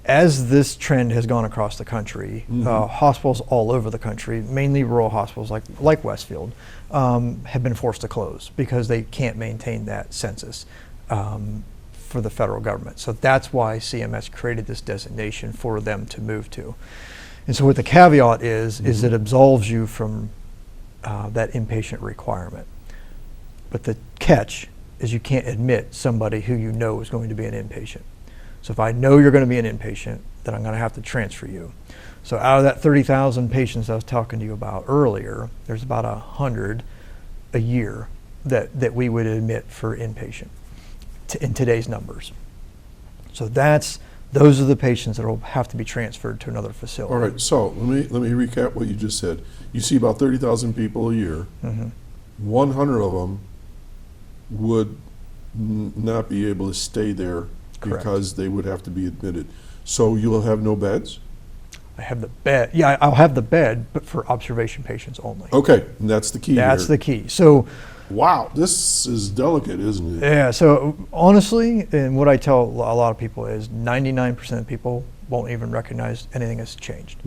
S9: As this trend has gone across the country, hospitals all over the country, mainly rural hospitals like Westfield, have been forced to close because they can't maintain that census for the federal government. So that's why CMS created this designation for them to move to. And so what the caveat is it absolves you from that inpatient requirement. But the catch is you can't admit somebody who you know is going to be an inpatient. So if I know you're going to be an inpatient, then I'm going to have to transfer you. So out of that 30,000 patients I was talking to you about earlier, there's about 100 a year that we would admit for inpatient in today's numbers. So those are the patients that will have to be transferred to another facility.
S4: All right, so let me recap what you just said. You see about 30,000 people a year. 100 of them would not be able to stay there.
S9: Correct.
S4: Because they would have to be admitted. So you'll have no beds?
S9: I have the bed. Yeah, I'll have the bed, but for observation patients only.
S4: Okay, and that's the key
S9: That's
S4: here.
S9: the key. So,
S4: wow, this is delicate, isn't it?
S9: yeah, so honestly, and what I tell a lot of people is 99% of people won't even recognize anything has changed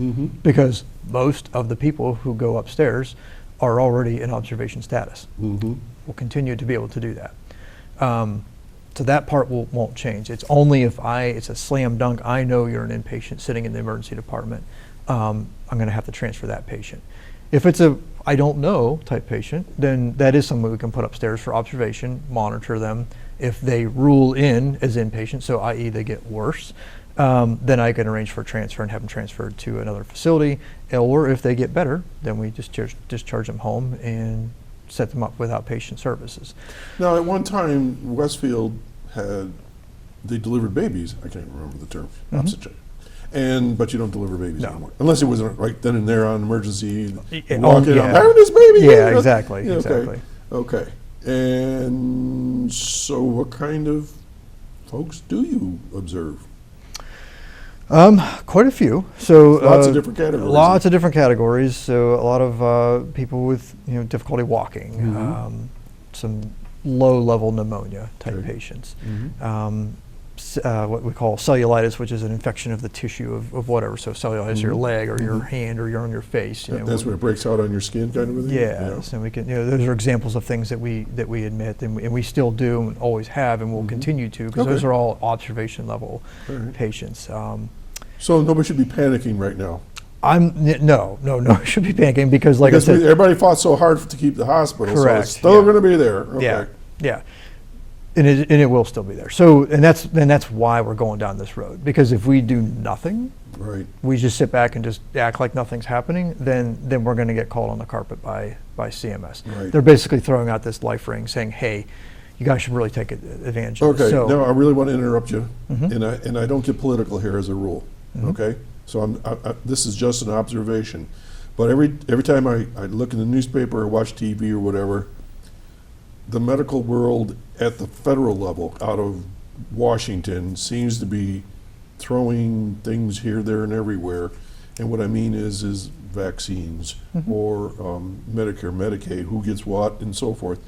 S9: because most of the people who go upstairs are already in observation status. We'll continue to be able to do that. So that part won't change. It's only if it's a slam dunk, I know you're an inpatient sitting in the emergency department, I'm gonna have to transfer that patient. If it's a I don't know type patient, then that is something we can put upstairs for observation, monitor them. If they rule in as inpatient, so i.e. they get worse, then I can arrange for a transfer and have them transferred to another facility. Or if they get better, then we just discharge them home and set them up with outpatient services.
S4: Now, at one time, Westfield they delivered babies. I can't remember the term. But you don't deliver babies anymore. Unless it was right then and there on emergency. Walk in, I'm having this baby.
S9: Yeah, exactly, exactly.
S4: Okay. And so what kind of folks do you observe?
S9: Quite a few. So
S4: lots of different categories.
S9: Lots of different categories. So a lot of people with difficulty walking, some low-level pneumonia type patients. What we call cellulitis, which is an infection of the tissue of whatever. So cellulitis, your leg or your hand or on your face.
S4: That's when it breaks out on your skin, kind of a thing.
S9: Yeah. So we can. Those are examples of things that we admit, and we still do, and always have, and will continue to, because those are all observation level patients.
S4: So nobody should be panicking right now.
S9: No, should be panicking because, like I said,
S4: everybody fought so hard to keep the hospital.
S9: Correct.
S4: So it's still going to be there. Okay.
S9: Yeah. And it will still be there. So, and that's why we're going down this road. Because if we do nothing, we just sit back and just act like nothing's happening, then we're going to get called on the carpet by CMS. They're basically throwing out this life ring, saying, "Hey, you guys should really take advantage of this."
S4: Okay. Now I really want to interrupt you, and I don't get political here as a rule. Okay. So this is just an observation, but every time I look in the newspaper or watch TV or whatever, the medical world at the federal level out of Washington seems to be throwing things here, there, and everywhere. And what I mean is vaccines or Medicare, Medicaid, who gets what, and so forth.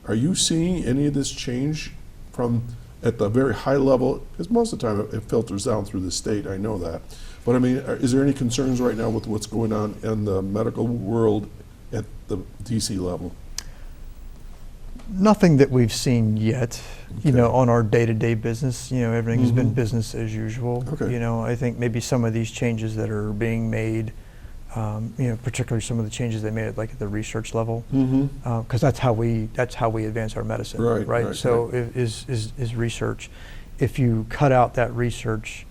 S4: Are you seeing any of this change from at the very high level? Because most of the time it filters down through the state, I know that. But I mean, is there any concerns right now with what's going on in the medical world at the DC level?
S9: Nothing that we've seen yet, on our day-to-day business. Everything's been business as usual. I think maybe some of these changes that are being made, particularly some of the changes they made at the research level, because that's how we advance our medicine, right? So is research. If you cut out that research,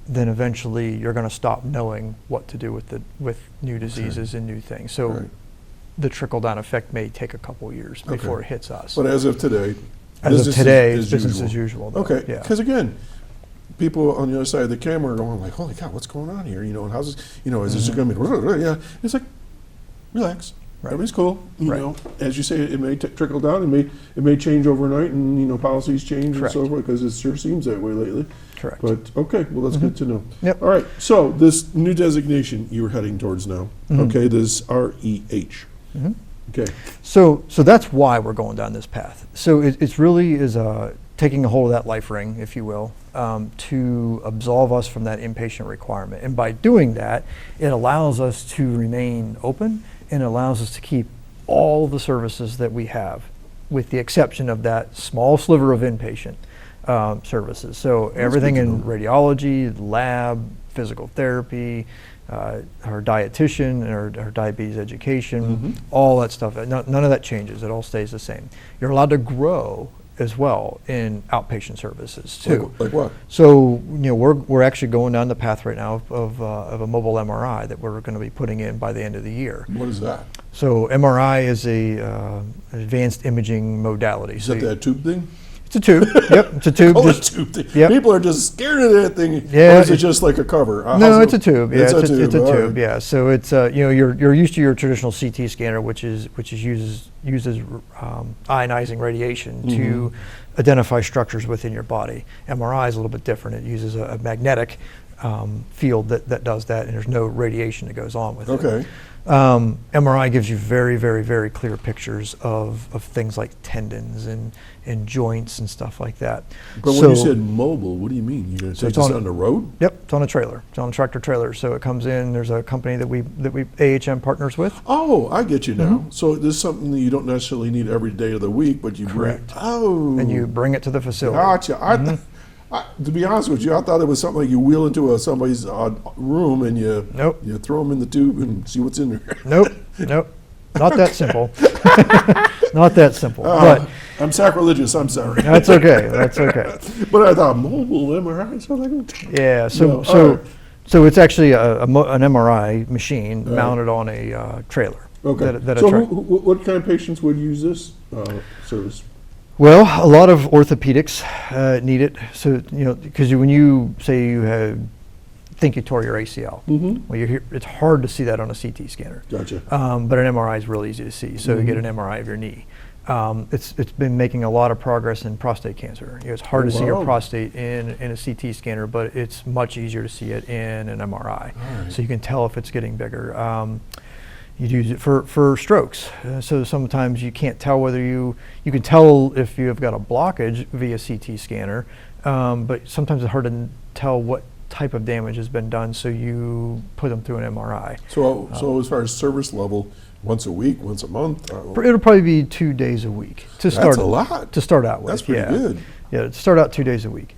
S9: then eventually you're going to stop knowing what to do with new diseases and new things. So. The trickle-down effect may take a couple years before it hits us.
S4: But as of today,
S9: it's business as usual.
S4: Okay, because again, people on the other side of the camera are going like, "Holy cow, what's going on here? And how's this? Is this going to be?" Yeah, it's like, relax. Everybody's cool. As you say, it may trickle down. It may change overnight, and policies change and so forth. Because it sure seems that way lately.
S9: Correct.
S4: But okay, well that's good to know.
S9: Yep.
S4: All right. So this new designation you're heading towards now. Okay, this REH. Okay.
S9: So that's why we're going down this path. So it's really is taking a hold of that life ring, if you will, to absolve us from that inpatient requirement. And by doing that, it allows us to remain open and allows us to keep all the services that we have, with the exception of that small sliver of inpatient services. So everything in radiology, lab, physical therapy, our dietitian, and our diabetes education, all that stuff. None of that changes. It all stays the same. You're allowed to grow as well in outpatient services too.
S4: Like what?
S9: So we're actually going down the path right now of a mobile MRI that we're going to be putting in by the end of the year.
S4: What is that?
S9: So MRI is advanced imaging modality.
S4: Is that tube thing?
S9: It's a tube. Yep, it's a tube.
S4: Tube thing. Yep. People are just scared of that thing.
S9: Yeah.
S4: Or is it just like a cover?
S9: No, it's a tube. Yeah, it's a tube.
S4: Right.
S9: Yeah. So it's you're used to your traditional CT scanner, which uses ionizing radiation to identify structures within your body. MRI is a little bit different. It uses a magnetic field that does that, and there's no radiation that goes on with it.
S4: Okay.
S9: MRI gives you very, very, very clear pictures of things like tendons and joints and stuff like that.
S4: But when you said mobile, what do you mean? You're going to take this on the road?
S9: Yep, it's on a trailer. It's on a tractor trailer. So it comes in. There's a company that we AHM partners with.
S4: Oh, I get you now. So this is something that you don't necessarily need every day of the week, but you
S9: Correct.
S4: and
S9: you bring it to the facility.
S4: Gotcha. To be honest with you, I thought it was something like you wheel into somebody's room and you throw them in the tube and see what's in there.
S9: Nope. Not that simple. Not that simple. But
S4: I'm sacrilegious. I'm sorry.
S9: That's okay.
S4: But I thought mobile MRI. So like,
S9: yeah. So it's actually an MRI machine mounted on a trailer.
S4: Okay. What kind of patients would use this service?
S9: Well, a lot of orthopedics need it. So because when you say think you tore your ACL, well, it's hard to see that on a CT scanner.
S4: Gotcha.
S9: But an MRI is really easy to see. So you get an MRI of your knee. It's been making a lot of progress in prostate cancer. It's hard to see your prostate in a CT scanner, but it's much easier to see it in an MRI.
S4: Right.
S9: So you can tell if it's getting bigger. You use it for strokes. So sometimes you can't tell whether you can tell if you have got a blockage via CT scanner, but sometimes it's hard to tell what type of damage has been done, so you put them through an MRI.
S4: So as far as service level, once a week, once a month?
S9: It'll probably be 2 days a week to start.
S4: That's a lot.
S9: To start out with.
S4: That's pretty good.
S9: Yeah, to start out 2 days a week.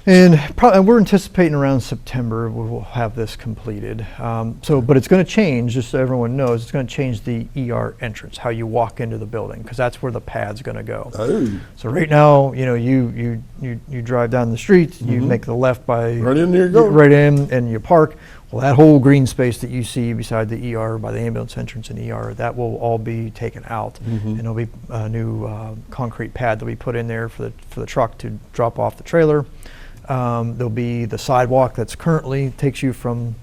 S9: And we're anticipating around September we'll have this completed. But it's going to change, just so everyone knows, it's going to change the ER entrance, how you walk into the building, because that's where the pad's going to go.
S4: Oh.
S9: So right now, you drive down the street, you make the left by
S4: right in there, you go.
S9: Right in, and you park. Well, that whole green space that you see beside the ER, by the ambulance entrance and ER, that will all be taken out, and there'll be a new concrete pad that we put in there for the truck to drop off the trailer. There'll be the sidewalk that's currently takes you from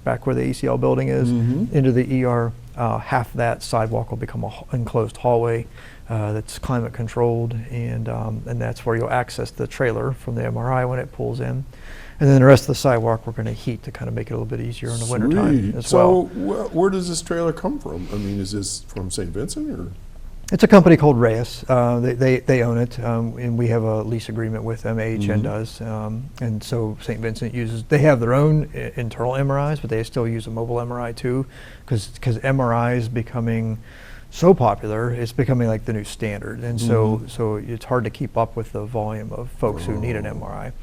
S9: back where the ACL building is into the ER. Half that sidewalk will become an enclosed hallway that's climate controlled, and that's where you'll access the trailer from the MRI when it pulls in. And then the rest of the sidewalk we're going to heat to kind of make it a little bit easier in the wintertime as well.
S4: So where does this trailer come from? I mean, is this from St. Vincent or?
S9: It's a company called Reyes. They own it, and we have a lease agreement with them. AHN does, and so St. Vincent uses. They have their own internal MRIs, but they still use a mobile MRI too, because MRI is becoming so popular. It's becoming like the new standard, and so it's hard to keep up with the volume of folks who need an MRI.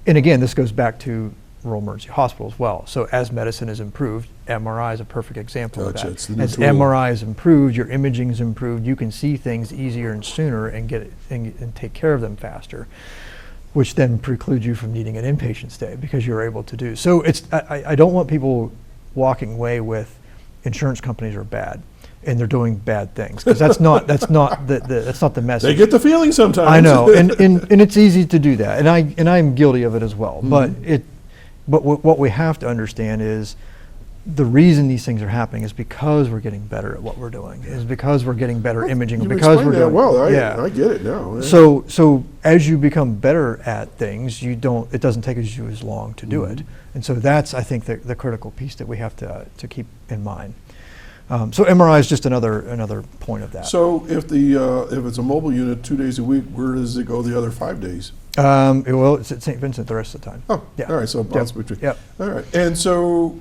S9: And again, this goes back to rural emergency hospital as well. So as medicine has improved, MRI is a perfect example of that. As MRI has improved, your imaging has improved, you can see things easier and sooner and and take care of them faster, which then precludes you from needing an inpatient stay because you're able to do. So I don't want people walking away with insurance companies are bad and they're doing bad things, because that's not the message.
S4: They get the feeling sometimes.
S9: I know, and it's easy to do that, and I'm guilty of it as well. But what we have to understand is the reason these things are happening is because we're getting better at what we're doing. Is because we're getting better imaging. Because we're doing
S4: I get it now.
S9: So as you become better at things, it doesn't take you as long to do it, and so that's, I think, the critical piece that we have to keep in mind. So MRI is just another point of that.
S4: So if it's a mobile unit 2 days a week, where does it go the other 5 days?
S9: Well, it's at St. Vincent the rest of the time.
S4: Oh,
S9: yeah.
S4: All right. So bounce between.
S9: Yep.
S4: All right. And so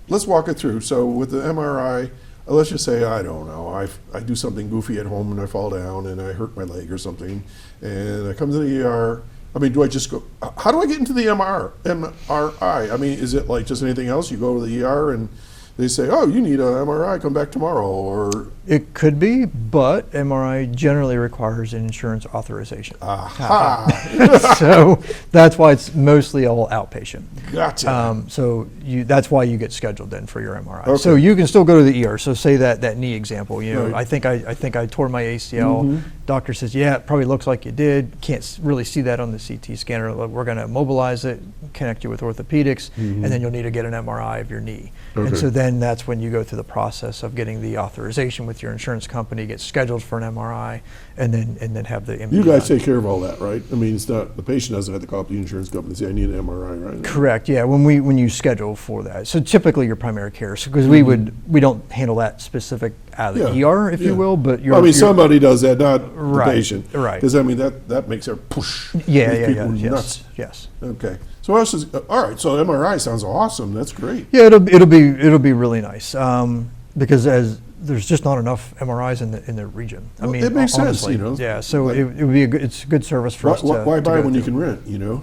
S4: let's walk it through. So with the MRI, let's just say, I don't know, I do something goofy at home and I fall down and I hurt my leg or something, and I come to the ER. I mean, do I just go? How do I get into the MRI? I mean, is it like just anything else? You go to the ER and they say, oh, you need an MRI, come back tomorrow, or?
S9: It could be, but MRI generally requires an insurance authorization.
S4: Aha!
S9: So that's why it's mostly all outpatient.
S4: Gotcha.
S9: So that's why you get scheduled then for your MRI.
S4: Okay.
S9: So you can still go to the ER. So say that knee example, right. I think I tore my ACL. Doctor says, yeah, it probably looks like you did. Can't really see that on the CT scanner. We're going to mobilize it, connect you with orthopedics, and then you'll need to get an MRI of your knee.
S4: Okay.
S9: And so then then that's when you go through the process of getting the authorization with your insurance company, get scheduled for an MRI, and then have the MD
S4: You guys
S9: done.
S4: take care of all that, right? I mean, it's not, the patient doesn't have to call up the insurance company and say, I need an MRI, right?
S9: Correct. Yeah. When you schedule for that, so typically your primary care, because we don't handle that specific out of the
S4: Yeah,
S9: ER, if
S4: yeah.
S9: you will, but
S4: Well, I mean, somebody does that, not the
S9: Right,
S4: patient.
S9: right.
S4: Because, I mean, that makes it push.
S9: Yeah,
S4: makes
S9: yeah,
S4: people
S9: yeah.
S4: nuts.
S9: Yes.
S4: Okay. So what else is, all right, so MRI sounds awesome. That's great.
S9: Yeah, it'll be really nice because as there's just not enough MRIs in the region. I
S4: Well,
S9: mean,
S4: it makes sense,
S9: honestly.
S4: you know,
S9: Yeah, so
S4: like-
S9: it would be it's a good service for us to
S4: Why buy
S9: go
S4: when you
S9: through.
S4: can rent, you know?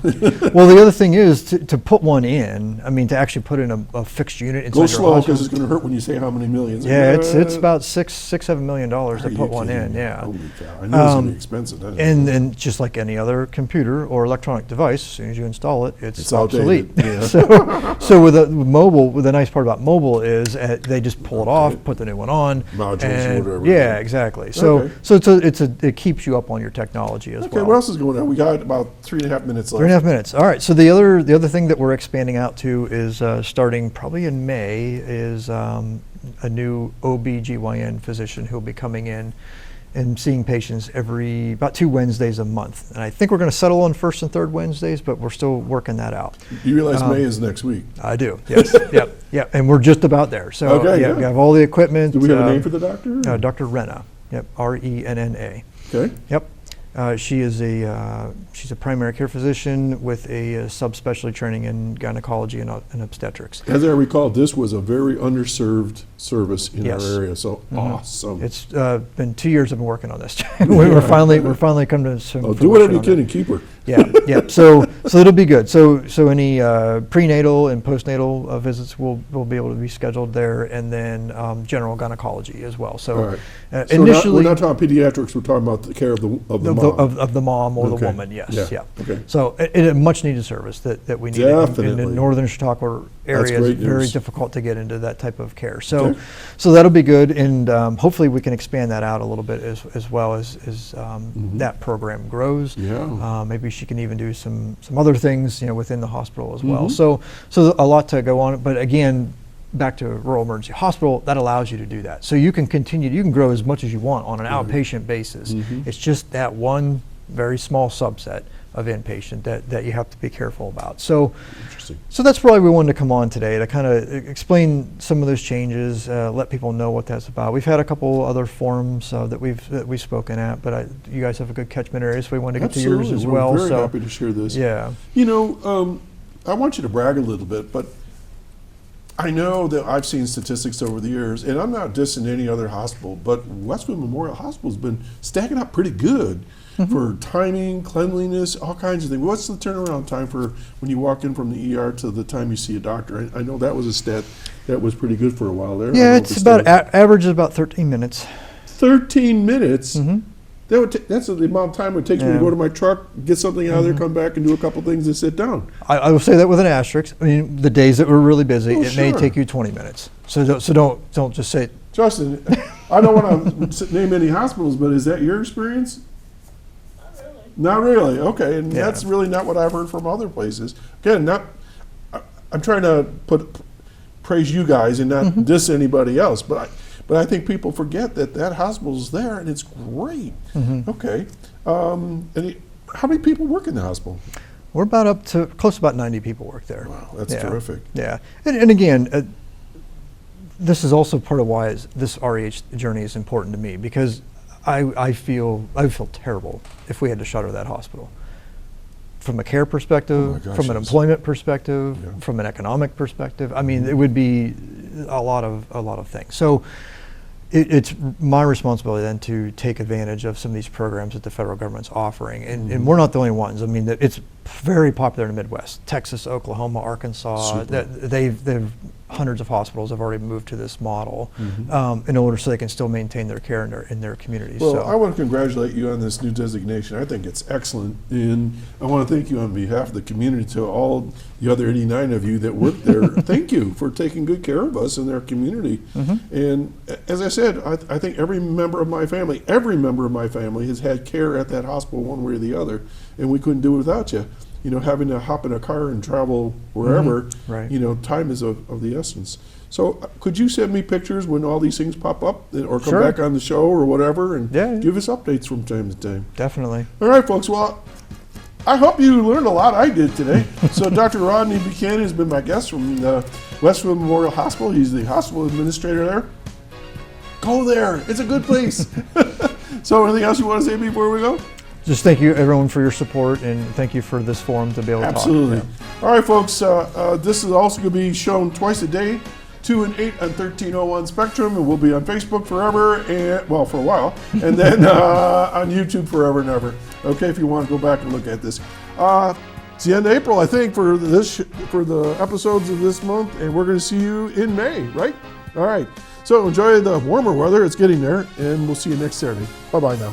S9: Well, the other thing is to put one in. I mean, to actually put in a fixed unit inside
S4: Go
S9: your
S4: slow, because
S9: hospital.
S4: it's gonna hurt when you say how many millions.
S9: Yeah, it's about $7 million to
S4: Are you
S9: put one
S4: kidding
S9: in.
S4: me?
S9: Yeah.
S4: Holy cow. I know it's gonna be expensive. that is.
S9: And just like any other computer or electronic device, as soon as you install it, it's
S4: It's
S9: obsolete.
S4: outdated, yeah.
S9: So with mobile, the nice part about mobile is they just pull it off, put the new one on.
S4: Modules or
S9: and-
S4: whatever.
S9: Yeah, exactly. So
S4: Okay.
S9: it keeps you up on your technology as
S4: Okay,
S9: well.
S4: what else is going on? We got about 3.5 minutes left.
S9: 3.5 minutes. All right. So the other thing that we're expanding out to is starting probably in May is a new OB/GYN physician who'll be coming in and seeing patients about 2 Wednesdays a month. And I think we're going to settle on first and third Wednesdays, but we're still working that out.
S4: You realize May is next week.
S9: I do. Yes. Yep. And we're just about there. So
S4: Okay,
S9: yeah,
S4: good.
S9: we have all the equipment.
S4: Do we have a name for the doctor?
S9: Dr. Renna. Yep. Renna.
S4: Okay.
S9: Yep. She's a primary care physician with a subspecialty training in gynecology and obstetrics.
S4: As I recall, this was a very underserved service in
S9: Yes.
S4: our area, so awesome.
S9: It's been 2 years I've been working on this. we're finally coming to some.
S4: Oh, do whatever you
S9: fruition on
S4: can
S9: it.
S4: and keep her.
S9: Yeah. So it'll be good. So any prenatal and postnatal visits will be able to be scheduled there, and then general gynecology as well. So
S4: All right. So
S9: initially,
S4: we're not talking pediatrics, we're talking about the care of the mom.
S9: of the mom or
S4: Okay.
S9: the woman. Yes.
S4: Yeah. Okay.
S9: So a much needed service that we need in
S4: Definitely.
S9: the northern Chautauqua area. It's
S4: great
S9: very
S4: news.
S9: difficult to get into that type of care. So
S4: Okay.
S9: so that'll be good, and hopefully we can expand that out a little bit as well as that program grows.
S4: Yeah.
S9: Maybe she can even do some other things within the hospital as well.
S4: Mhm.
S9: So a lot to go on, but again, back to rural emergency hospital, that allows you to do that. So you can grow as much as you want on an outpatient basis. It's just that one very small subset of inpatient that you have to be careful about. So
S4: Interesting.
S9: so that's why we wanted to come on today, to kind of explain some of those changes, let people know what that's about. We've had a couple other forums that we've spoken at, but you guys have a good catchment area, so we wanted to get to yours
S4: Absolutely.
S9: as
S4: We're
S9: well.
S4: very
S9: So
S4: happy to share this.
S9: yeah.
S4: You know, I want you to brag a little bit, but I know that I've seen statistics over the years, and I'm not dissing any other hospital, but Westfield Memorial Hospital's been stacking up pretty good for timing, cleanliness, all kinds of things. What's the turnaround time for when you walk in from the ER to the time you see a doctor? I know that was a stat that was pretty good for a while there. I don't know
S9: Yeah,
S4: if
S9: it's
S4: it
S9: about
S4: still is.
S9: average is about 13 minutes.
S4: 13 minutes?
S9: Mhm.
S4: That's the amount of time it takes me to
S9: Yeah.
S4: go to my truck, get something out of there, come back and do a couple things and sit down.
S9: I will say that with an asterisk. I mean, the days that we're really busy,
S4: Oh,
S9: it may
S4: sure.
S9: take you 20 minutes. So don't just say,
S4: Justin, I don't want to name any hospitals, but is that your experience? Not really. Okay, and
S9: Yeah.
S4: that's really not what I've heard from other places. Again, I'm trying to praise you guys and not diss anybody else, but I think people forget that hospital's there and it's great. Okay, how many people work in the hospital?
S9: we're about up to close to about 90 people work there.
S4: Wow, that's
S9: Yeah.
S4: terrific.
S9: Yeah, and again, this is also part of why this REH journey is important to me, because I feel terrible if we had to shutter that hospital. From a care perspective,
S4: Oh my gosh,
S9: from an
S4: yes.
S9: employment perspective,
S4: Yeah.
S9: from an economic perspective. I mean, it would be a lot of things. So it's my responsibility then to take advantage of some of these programs that the federal government's offering, and we're not the only ones. I mean, it's very popular in the Midwest, Texas, Oklahoma, Arkansas.
S4: Super.
S9: That they've hundreds of hospitals have already moved to this model in order so they can still maintain their care in their communities.
S4: Well,
S9: So
S4: I want to congratulate you on this new designation. I think it's excellent, and I want to thank you on behalf of the community, to all the other 89 of you that work there. Thank you for taking good care of us in our community. And as I said, I think every member of my family has had care at that hospital one way or the other, and we couldn't do it without you. You know, having to hop in a car and travel wherever,
S9: Right.
S4: you know, time is of the essence. So could you send me pictures when all these things pop up, or come
S9: Sure.
S4: back on the show or whatever, and
S9: Yeah.
S4: give us updates from time to time?
S9: Definitely.
S4: All right, folks. Well, I hope you learned a lot. I did today. So Dr. Rodney Buchanan has been my guest from the Westfield Memorial Hospital. He's the hospital administrator there. Go there. It's a good place. So anything else you want to say before we go?
S9: Just thank you, everyone, for your support, and thank you for this forum to be able to
S4: Absolutely.
S9: talk.
S4: All right, folks. This is also going to be shown twice a day, 2 and 8 on 1301 Spectrum, and we'll be on Facebook forever, and well, for a while, and then on YouTube forever and ever. Okay, if you want to go back and look at this. It's the end of April, I think, for the episodes of this month, and we're going to see you in May, right? All right. So enjoy the warmer weather. It's getting there, and we'll see you next Saturday. Bye-bye now.